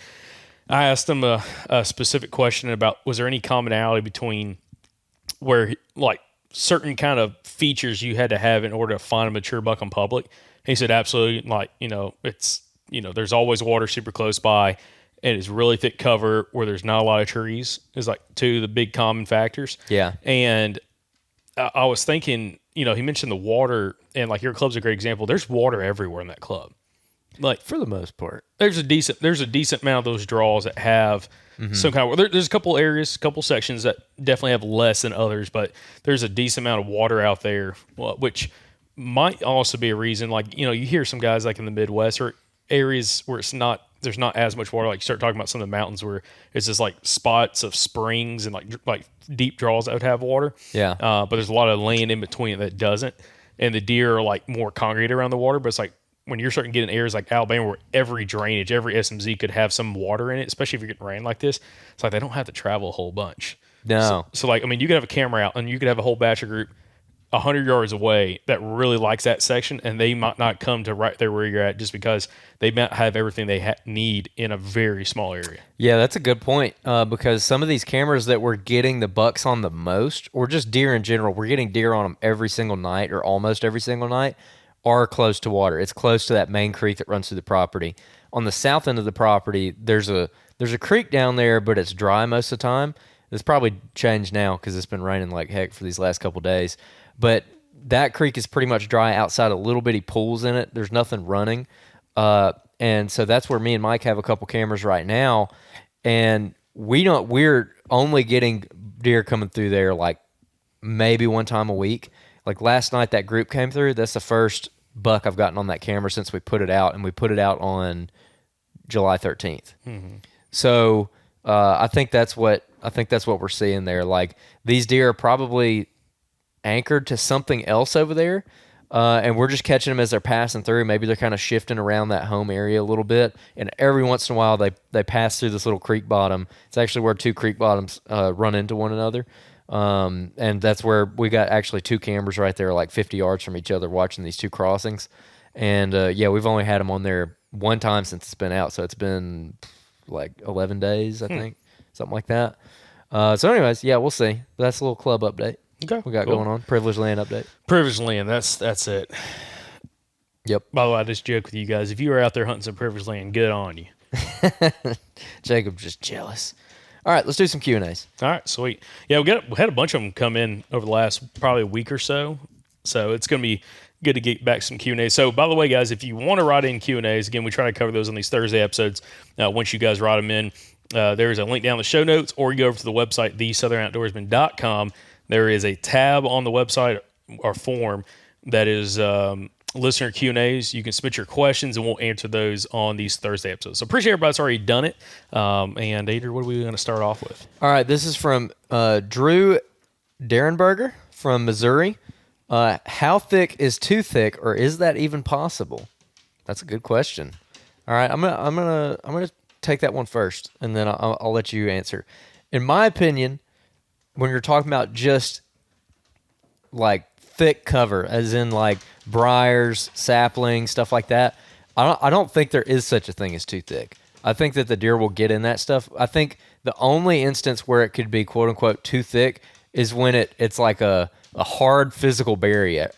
I asked him a specific question about, was there any commonality between where, like, certain kind of features you had to have in order to find a mature buck on public? He said, absolutely. Like, it's, there's always water super close by, and it's really thick cover where there's not a lot of trees is like two of the big common factors. Yeah. And I was thinking, he mentioned the water, and like your club's a great example. There's water everywhere in that club. Like, For the most part. there's a decent amount of those draws that have some kind of, there's a couple areas, a couple sections that definitely have less than others, but there's a decent amount of water out there, which might also be a reason. Like, you hear some guys like in the Midwest or areas where there's not as much water. Like, you start talking about some of the mountains where it's just like spots of springs and like deep draws that would have water. Yeah. But there's a lot of land in between it that doesn't. And the deer are like more congregated around the water, but it's like, when you're starting to get in areas like Alabama where every drainage, every SMZ could have some water in it, especially if you're getting rain like this, it's like they don't have to travel a whole bunch. No. So like, I mean, you could have a camera out and you could have a whole batch of group 100 yards away that really likes that section, and they might not come to right there where you're at just because they might have everything they need in a very small area. Yeah, that's a good point, because some of these cameras that we're getting the bucks on the most, or just deer in general, we're getting deer on them every single night or almost every single night, are close to water. It's close to that main creek that runs through the property. On the south end of the property, there's a creek down there, but it's dry most of the time. It's probably changed now because it's been raining like heck for these last couple days. But that creek is pretty much dry outside of little bitty pools in it. There's nothing running. And so that's where me and Mike have a couple cameras right now. And we're only getting deer coming through there like maybe one time a week. Like last night, that group came through. That's the first buck I've gotten on that camera since we put it out, and we put it out on July 13th. So I think that's what we're seeing there. Like, these deer are probably anchored to something else over there, and we're just catching them as they're passing through. Maybe they're kind of shifting around that home area a little bit, and every once in a while they pass through this little creek bottom. It's actually where two creek bottoms run into one another. And that's where we got actually two cameras right there, like 50 yards from each other, watching these two crossings. And we've only had them on there one time since it's been out, so it's been like 11 days, I think, something like that. So anyways, we'll see. That's a little club update. Okay, we got cool. going on. Privileged land update. Privileged land. That's it. Yep. By the way, I just joke with you guys. If you were out there hunting some privileged land, good on you. Jacob's just jealous. All right, let's do some Q&As. All right, sweet. Yeah, we had a bunch of them come in over the last probably a week or so. So it's going to be good to get back some Q&As. So, by the way, guys, if you want to write in Q&As, again, we try to cover those on these Thursday episodes. Once you guys write them in, there's a link down in the show notes, or you go over to the website, thesouthern-outdoorsman.com. There is a tab on the website or form that is listener Q&As. You can submit your questions, and we'll answer those on these Thursday episodes. So appreciate everybody that's already done it. And Adrian, what are we going to start off with? All right, this is from Drew Derenberger from Missouri. How thick is too thick, or is that even possible? That's a good question. All right, I'm gonna take that one first, and then I'll let you answer. In my opinion, when you're talking about just like thick cover, as in like briars, saplings, stuff like that, I don't think there is such a thing as too thick. I think that the deer will get in that stuff. I think the only instance where it could be quote unquote too thick is when it's like a hard physical barrier,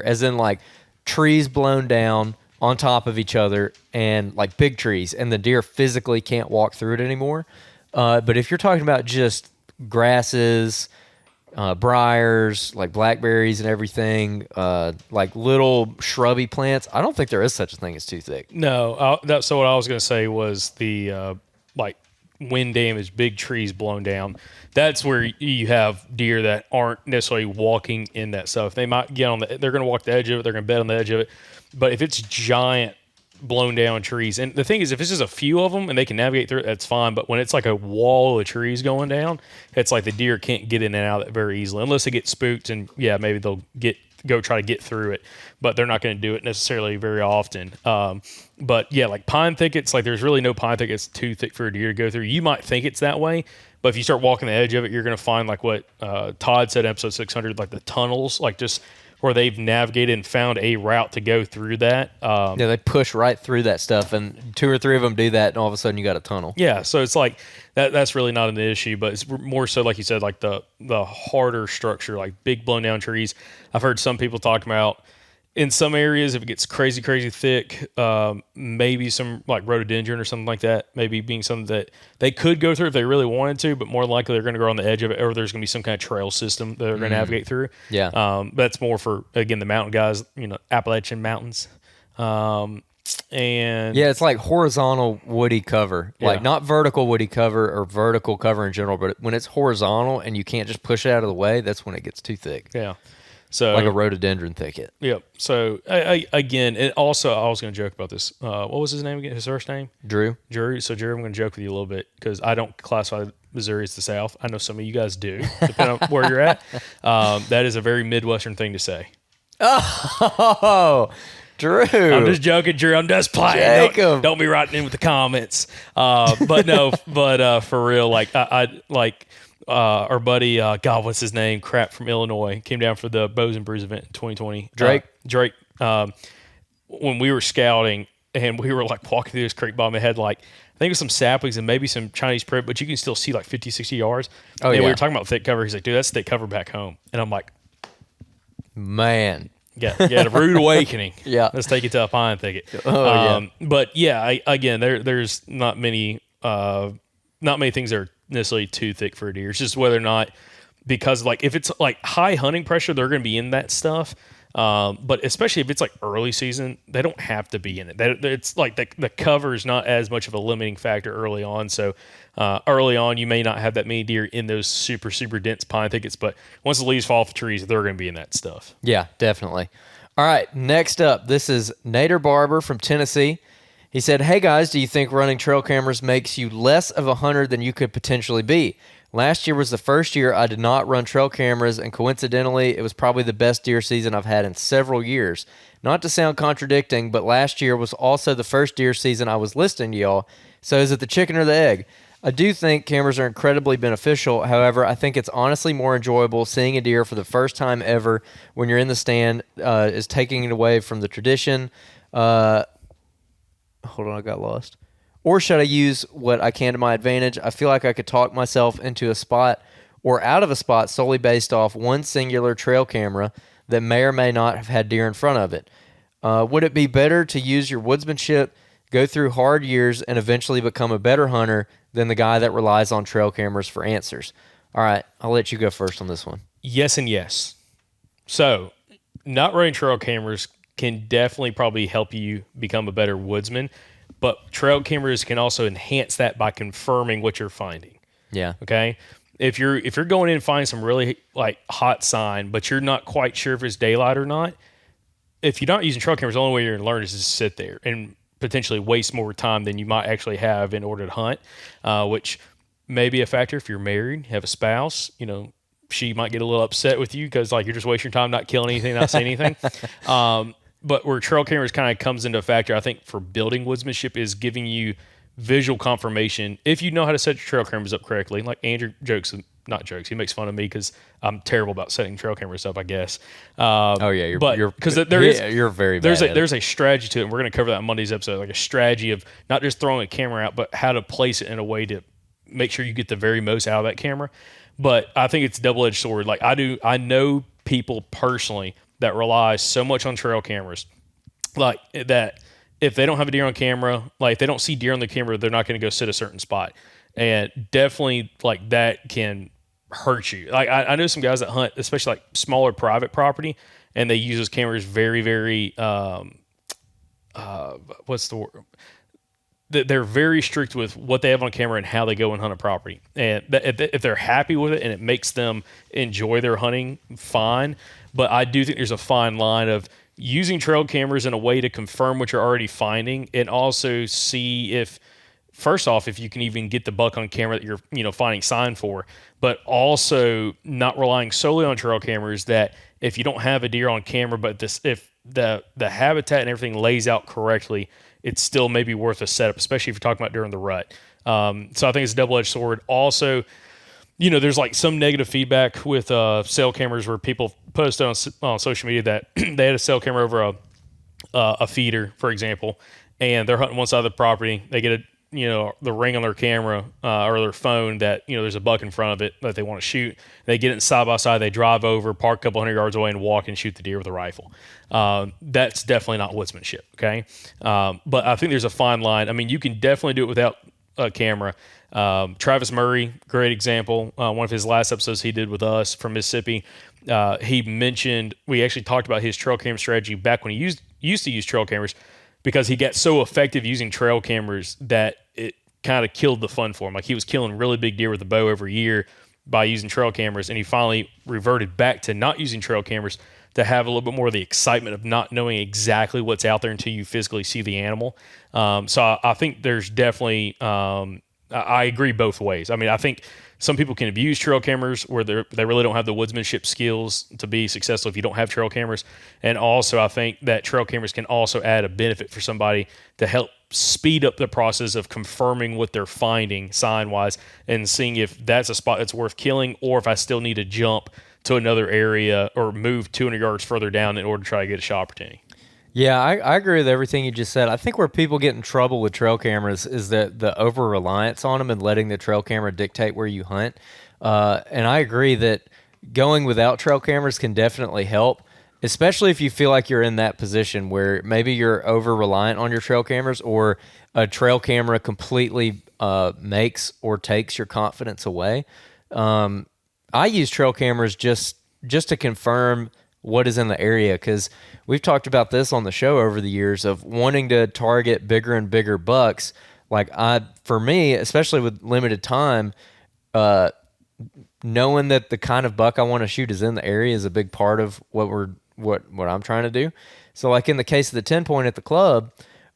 as in like trees blown down, on top of each other and like big trees, and the deer physically can't walk through it anymore. But if you're talking about just grasses, briars, like blackberries and everything, like little shrubby plants, I don't think there is such a thing as too thick. No, so what I was going to say was the like wind damage, big trees blown down. That's where you have deer that aren't necessarily walking in that stuff. They might get on they're going to walk the edge of it. They're going to bed on the edge of it. But if it's giant blown down trees, and the thing is, if it's just a few of them and they can navigate through it, that's fine. But when it's like a wall of trees going down, it's like the deer can't get in and out of it very easily unless they get spooked, and yeah, maybe they'll go try to get through it, but they're not going to do it necessarily very often. But yeah, like pine thickets, like there's really no pine thickets too thick for a deer to go through. You might think it's that way, but if you start walking the edge of it, you're going to find like what Todd said in episode 600, like the tunnels, like just where they've navigated and found a route to go through that. Yeah, they push right through that stuff, and 2 or 3 of them do that, and all of a sudden you got a tunnel. Yeah, so it's like that's really not an issue, but it's more so, like you said, like the harder structure, like big blown down trees. I've heard some people talk about in some areas, if it gets crazy thick, maybe some like rhododendron or something like that, maybe being something that they could go through if they really wanted to, but more likely they're going to go on the edge of it, or there's going to be some kind of trail system that they're going to navigate through. Yeah. That's more for, again, the mountain guys, Appalachian mountains. And yeah, it's like horizontal woody cover, like Yeah. not vertical woody cover or vertical cover in general, but when it's horizontal and you can't just push it out of the way, that's when it gets too thick. yeah. So Like a rhododendron thicket. Yep. So again, and also I was going to joke about this. What was his name again? His first name? Drew? So Drew, I'm going to joke with you a little bit because I don't classify Missouri as the South. I know some of you guys do, depending on where you're at. That is a very Midwestern thing to say. Oh, Drew. I'm just joking, Drew. I'm just playing. Jacob. Don't be writing in with the comments. But no, for real, like I like our buddy, God, what's his name? Crap, from Illinois, came down for the Bows and Brews event in 2020. Drake. When we were scouting and we were like walking through this creek bottom, it had like, I think it was some saplings and maybe some Chinese privet, but you can still see like 50, 60 yards. Oh, and yeah. we were talking about thick cover. He's like, dude, that's thick cover back home. And I'm like, Man. yeah, a rude awakening. Yeah. Let's take it to a pine thicket. Oh, yeah. But yeah, again, there's not many things that are necessarily too thick for a deer. It's just whether or not, because like if it's like high hunting pressure, they're going to be in that stuff. But especially if it's like early season, they don't have to be in it. It's like the cover is not as much of a limiting factor early on. So early on, you may not have that many deer in those super, super dense pine thickets. But once the leaves fall off the trees, they're going to be in that stuff. Yeah, definitely. All right, next up, this is Nader Barber from Tennessee. He said, hey guys, do you think running trail cameras makes you less of a hunter than you could potentially be? Last year was the first year I did not run trail cameras, and coincidentally, it was probably the best deer season I've had in several years. Not to sound contradicting, but last year was also the first deer season I was listening to y'all. So is it the chicken or the egg? I do think cameras are incredibly beneficial. However, I think it's honestly more enjoyable seeing a deer for the first time ever when you're in the stand, is taking it away from the tradition. Hold on, I got lost. Or should I use what I can to my advantage? I feel like I could talk myself into a spot or out of a spot solely based off one singular trail camera that may or may not have had deer in front of it. Would it be better to use your woodsmanship, go through hard years, and eventually become a better hunter than the guy that relies on trail cameras for answers? All right, I'll let you go first on this one. Yes and yes. So not running trail cameras can definitely probably help you become a better woodsman, but trail cameras can also enhance that by confirming what you're finding. Yeah. Okay. If you're going in and finding some really like hot sign, but you're not quite sure if it's daylight or not, if you're not using trail cameras, the only way you're going to learn is to sit there and potentially waste more time than you might actually have in order to hunt, which may be a factor if you're married, have a spouse, she might get a little upset with you because like you're just wasting your time, not killing anything, not saying anything. But where trail cameras kind of comes into a factor, I think, for building woodsmanship is giving you visual confirmation. If you know how to set your trail cameras up correctly, like Andrew not jokes, he makes fun of me because I'm terrible about setting trail cameras up, I guess. You're very bad. There's a strategy to it, and we're going to cover that on Monday's episode, like a strategy of not just throwing a camera out, but how to place it in a way to make sure you get the very most out of that camera. But I think it's a double-edged sword. Like I know people personally that rely so much on trail cameras like that. If they don't have a deer on camera, like if they don't see deer on the camera, they're not going to go sit a certain spot, and definitely like that can hurt you. Like I know some guys that hunt, especially like smaller private property, and they use those cameras very, very what's the word? They're very strict with what they have on camera and how they go and hunt a property. And if they're happy with it and it makes them enjoy their hunting, fine. But I do think there's a fine line of using trail cameras in a way to confirm what you're already finding, and also see if, first off, if you can even get the buck on camera that you're finding sign for, but also not relying solely on trail cameras. That if you don't have a deer on camera, but if the habitat and everything lays out correctly, it's still maybe worth a setup, especially if you're talking about during the rut. So I think it's a double-edged sword. Also, there's like some negative feedback with cell cameras where people post on social media that they had a cell camera over a feeder, for example, and they're hunting one side of the property. They get the ring on their camera or their phone that there's a buck in front of it that they want to shoot. They get it side by side. They drive over, park a couple hundred yards away, and walk and shoot the deer with a rifle. That's definitely not woodsmanship. Okay, but I think there's a fine line. I mean, you can definitely do it without a camera. Travis Murray, great example. One of his last episodes he did with us from Mississippi, he mentioned, we actually talked about his trail camera strategy back when he used to use trail cameras, because he got so effective using trail cameras that it kind of killed the fun for him. Like he was killing really big deer with a bow every year by using trail cameras, and he finally reverted back to not using trail cameras to have a little bit more of the excitement of not knowing exactly what's out there until you physically see the animal. So I think there's definitely, I agree both ways. I mean, I think some people can abuse trail cameras where they really don't have the woodsmanship skills to be successful if you don't have trail cameras. And also, I think that trail cameras can also add a benefit for somebody to help speed up the process of confirming what they're finding sign-wise and seeing if that's a spot that's worth killing, or if I still need to jump to another area or move 200 yards further down in order to try to get a shot opportunity. Yeah, I agree with everything you just said. I think where people get in trouble with trail cameras is that the over reliance on them and letting the trail camera dictate where you hunt. And I agree that going without trail cameras can definitely help, especially if you feel like you're in that position where maybe you're over reliant on your trail cameras, or a trail camera completely makes or takes your confidence away. I use trail cameras just to confirm what is in the area, because we've talked about this on the show over the years of wanting to target bigger and bigger bucks. Like for me, especially with limited time, knowing that the kind of buck I want to shoot is in the area is a big part of what I'm trying to do. So like in the case of the 10 point at the club,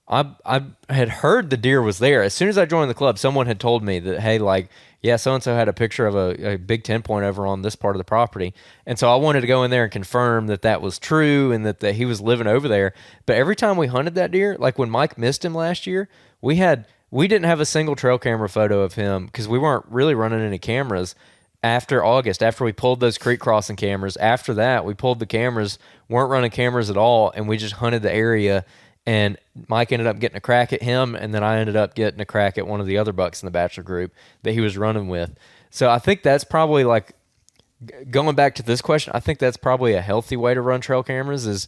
I had heard the deer was there. As soon as I joined the club, someone had told me that, hey, like, yeah, so-and-so had a picture of a big 10 point over on this part of the property. And so I wanted to go in there and confirm that that was true and that he was living over there. But every time we hunted that deer, like when Mike missed him last year, we didn't have a single trail camera photo of him because we weren't really running any cameras after August, after we pulled those creek crossing cameras. After that, we pulled the cameras, weren't running cameras at all, and we just hunted the area. And Mike ended up getting a crack at him, and then I ended up getting a crack at one of the other bucks in the bachelor group that he was running with. So I think that's probably, like, going back to this question, I think that's probably a healthy way to run trail cameras is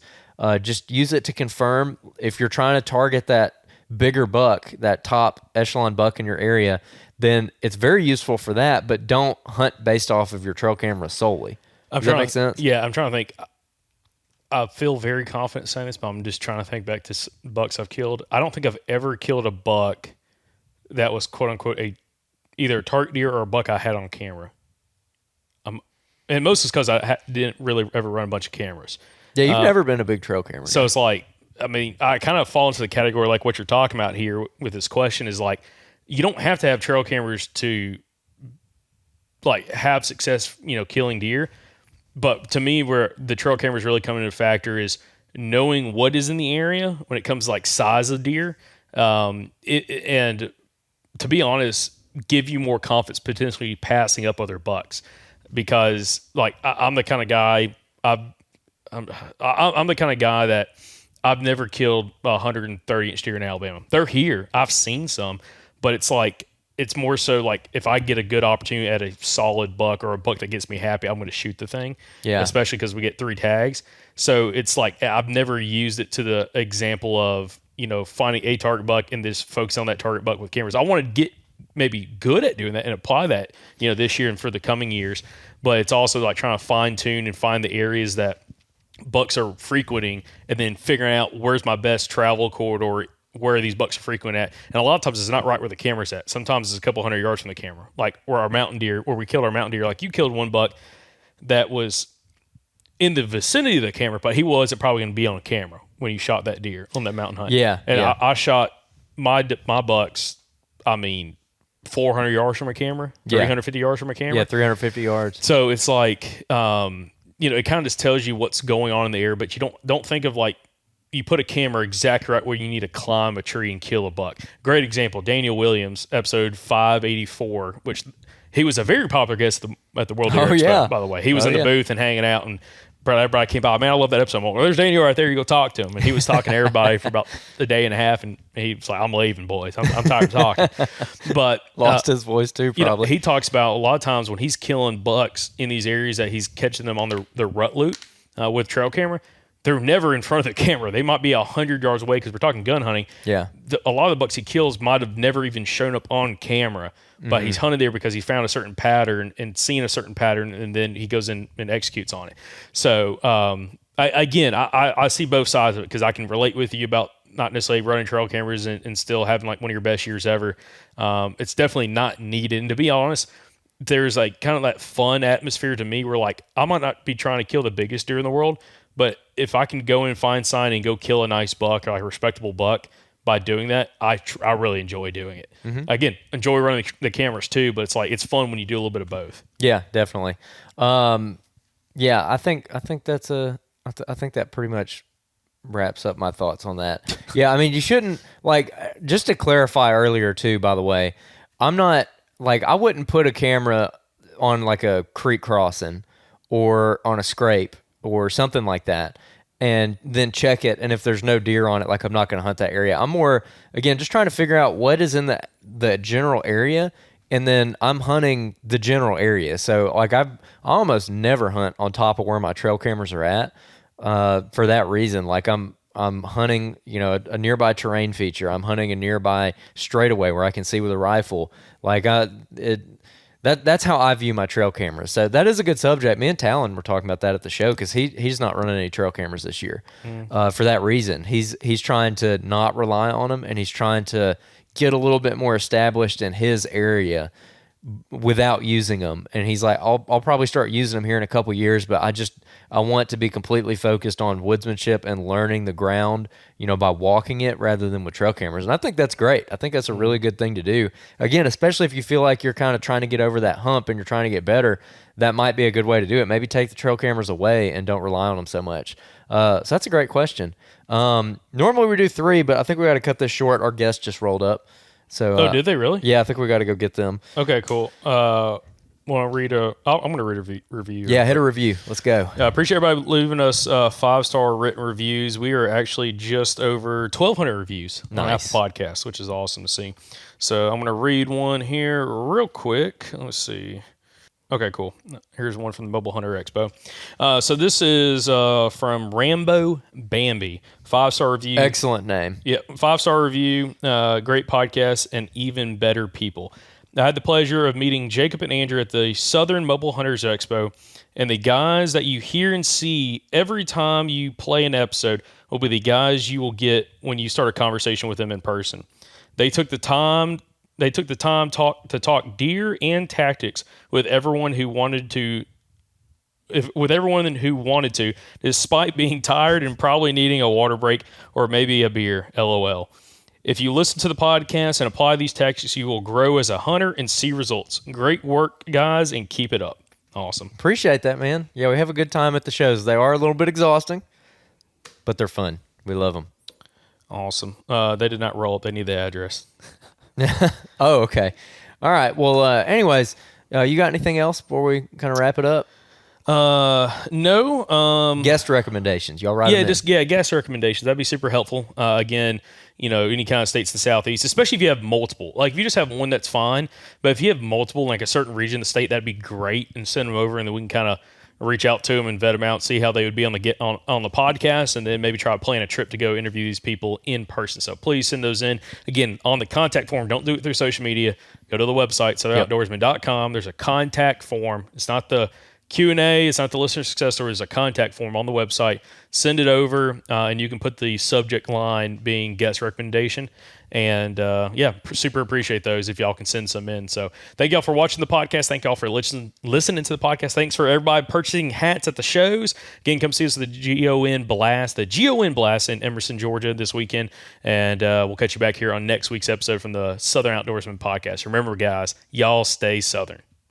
just use it to confirm if you're trying to target that bigger buck, that top echelon buck in your area, then it's very useful for that, but don't hunt based off of your trail camera solely. Does that make sense? Yeah, I'm trying to think. I feel very confident saying this, but I'm just trying to think back to bucks I've killed. I don't think I've ever killed a buck that was quote unquote either a target deer or a buck I had on camera. And most is because I didn't really ever run a bunch of cameras. Yeah, you've never been a big trail camera. So it's like, I mean, I kind of fall into the category like what you're talking about here with this question is like, you don't have to have trail cameras to like have success, killing deer. But to me, where the trail cameras really come into factor is knowing what is in the area when it comes to like size of deer. And to be honest, give you more confidence potentially passing up other bucks, because like I'm the kind of guy I'm the kind of guy that I've never killed a 130-inch deer in Alabama. They're here. I've seen some, but it's like it's more so like if I get a good opportunity at a solid buck or a buck that gets me happy, I'm going to shoot the thing. Yeah. Especially because we get 3 tags. So it's like I've never used it to the example of, finding a target buck and just focus on that target buck with cameras. I want to get maybe good at doing that and apply that, this year and for the coming years. But it's also like trying to fine tune and find the areas that bucks are frequenting and then figuring out where's my best travel corridor, where these bucks are frequent at. And a lot of times it's not right where the camera's at. Sometimes it's a couple hundred yards from the camera, like where our mountain deer, where we killed our mountain deer. Like you killed one buck that was in the vicinity of the camera, but he wasn't probably going to be on camera when you shot that deer on that mountain hunt. Yeah. And yeah. I shot my bucks, 400 yards from a camera, 350 yards from a camera. Yeah, 350 yards. So it's like, it kind of just tells you what's going on in the air, but you don't think of like, you put a camera exactly right where you need to climb a tree and kill a buck. Great example, Daniel Williams, episode 584, which he was a very popular guest at the World Deer Expo, by the way. He was in the booth and hanging out, and everybody came by. Man, I love that episode. Well, there's Daniel right there. You go talk to him. And he was talking to everybody for about a day and a half, and he was like, I'm leaving, boys. I'm tired of talking. But lost his voice too, probably. He talks about a lot of times when he's killing bucks in these areas that he's catching them on their rut loop with trail camera, they're never in front of the camera. They might be 100 yards away because we're talking gun hunting. Yeah. A lot of the bucks he kills might have never even shown up on camera, but he's hunted there because he found a certain pattern and seen a certain pattern, and then he goes in and executes on it. So, I see both sides of it because I can relate with you about not necessarily running trail cameras and still having like one of your best years ever. It's definitely not needed. And to be honest, there's like kind of that fun atmosphere to me where like I might not be trying to kill the biggest deer in the world, but if I can go and find sign and go kill a nice buck or like a respectable buck by doing that, I really enjoy doing it. Again, enjoy running the cameras too, but it's like it's fun when you do a little bit of both. Yeah, definitely. Yeah, I think that's I think that pretty much wraps up my thoughts on that. Yeah, I mean, you shouldn't just to clarify earlier too, by the way, I'm not I wouldn't put a camera on like a creek crossing or on a scrape or something like that and then check it, and if there's no deer on it, I'm not going to hunt that area. I'm more, again, just trying to figure out what is in the general area, and then I'm hunting the general area. So I almost never hunt on top of where my trail cameras are at for that reason. I'm hunting, a nearby terrain feature. I'm hunting a nearby straightaway where I can see with a rifle. That's how I view my trail cameras. So that is a good subject. Me and Talon were talking about that at the show because he's not running any trail cameras this year for that reason. He's trying to not rely on them, and he's trying to get a little bit more established in his area without using them. And he's like, I'll probably start using them here in a couple years, but I want to be completely focused on woodsmanship and learning the ground, by walking it rather than with trail cameras. And I think that's great. I think that's a really good thing to do. Again, especially if you feel like you're kind of trying to get over that hump and you're trying to get better, that might be a good way to do it. Maybe take the trail cameras away and don't rely on them so much. So that's a great question. Normally we do 3, but I think we got to cut this short. Our guest just rolled up. So, did they really? Yeah, I think we got to go get them. Okay, cool. Want to read I'm going to read a review. Yeah, hit a review. Let's go. I appreciate everybody leaving us 5-star written reviews. We are actually just over 1,200 reviews on Apple Podcasts, which is awesome to see. So I'm going to read one here real quick. Let's see. Okay, cool. Here's one from the Mobile Hunter Expo. So this is from Rambo Bambi. 5-star review. Excellent name. Yeah, 5-star review. Great podcast and even better people. I had the pleasure of meeting Jacob and Andrew at the Southern Mobile Hunters Expo, and the guys that you hear and see every time you play an episode will be the guys you will get when you start a conversation with them in person. They took the time to talk deer and tactics with everyone who wanted to, despite being tired and probably needing a water break or maybe a beer. LOL. If you listen to the podcast and apply these tactics, you will grow as a hunter and see results. Great work, guys, and keep it up. Awesome. Appreciate that, man. Yeah, we have a good time at the shows. They are a little bit exhausting, but they're fun. We love them. Awesome. They did not roll up. They need the address. Oh, okay. All right. Well, anyways, you got anything else before we kind of wrap it up? No. Guest recommendations. Y'all write them in. Guest recommendations. That'd be super helpful. Again, any kind of states in the southeast, especially if you have multiple. Like if you just have one, that's fine. But if you have multiple, like a certain region of the state, that'd be great. And send them over, and then we can kind of reach out to them and vet them out, see how they would be on the podcast, and then maybe try to plan a trip to go interview these people in person. So please send those in. Again, on the contact form. Don't do it through social media. Go to the website, southernoutdoorsman.com. There's a contact form. It's not the Q&A. It's not the listener success story. It's a contact form on the website. Send it over, and you can put the subject line being guest recommendation. And super appreciate those if y'all can send some in. So thank y'all for watching the podcast. Thank y'all for listening to the podcast. Thanks for everybody purchasing hats at the shows. Again, come see us at the GON Blast in Emerson, Georgia this weekend. And we'll catch you back here on next week's episode from the Southern Outdoorsman podcast. Remember, guys, y'all stay Southern.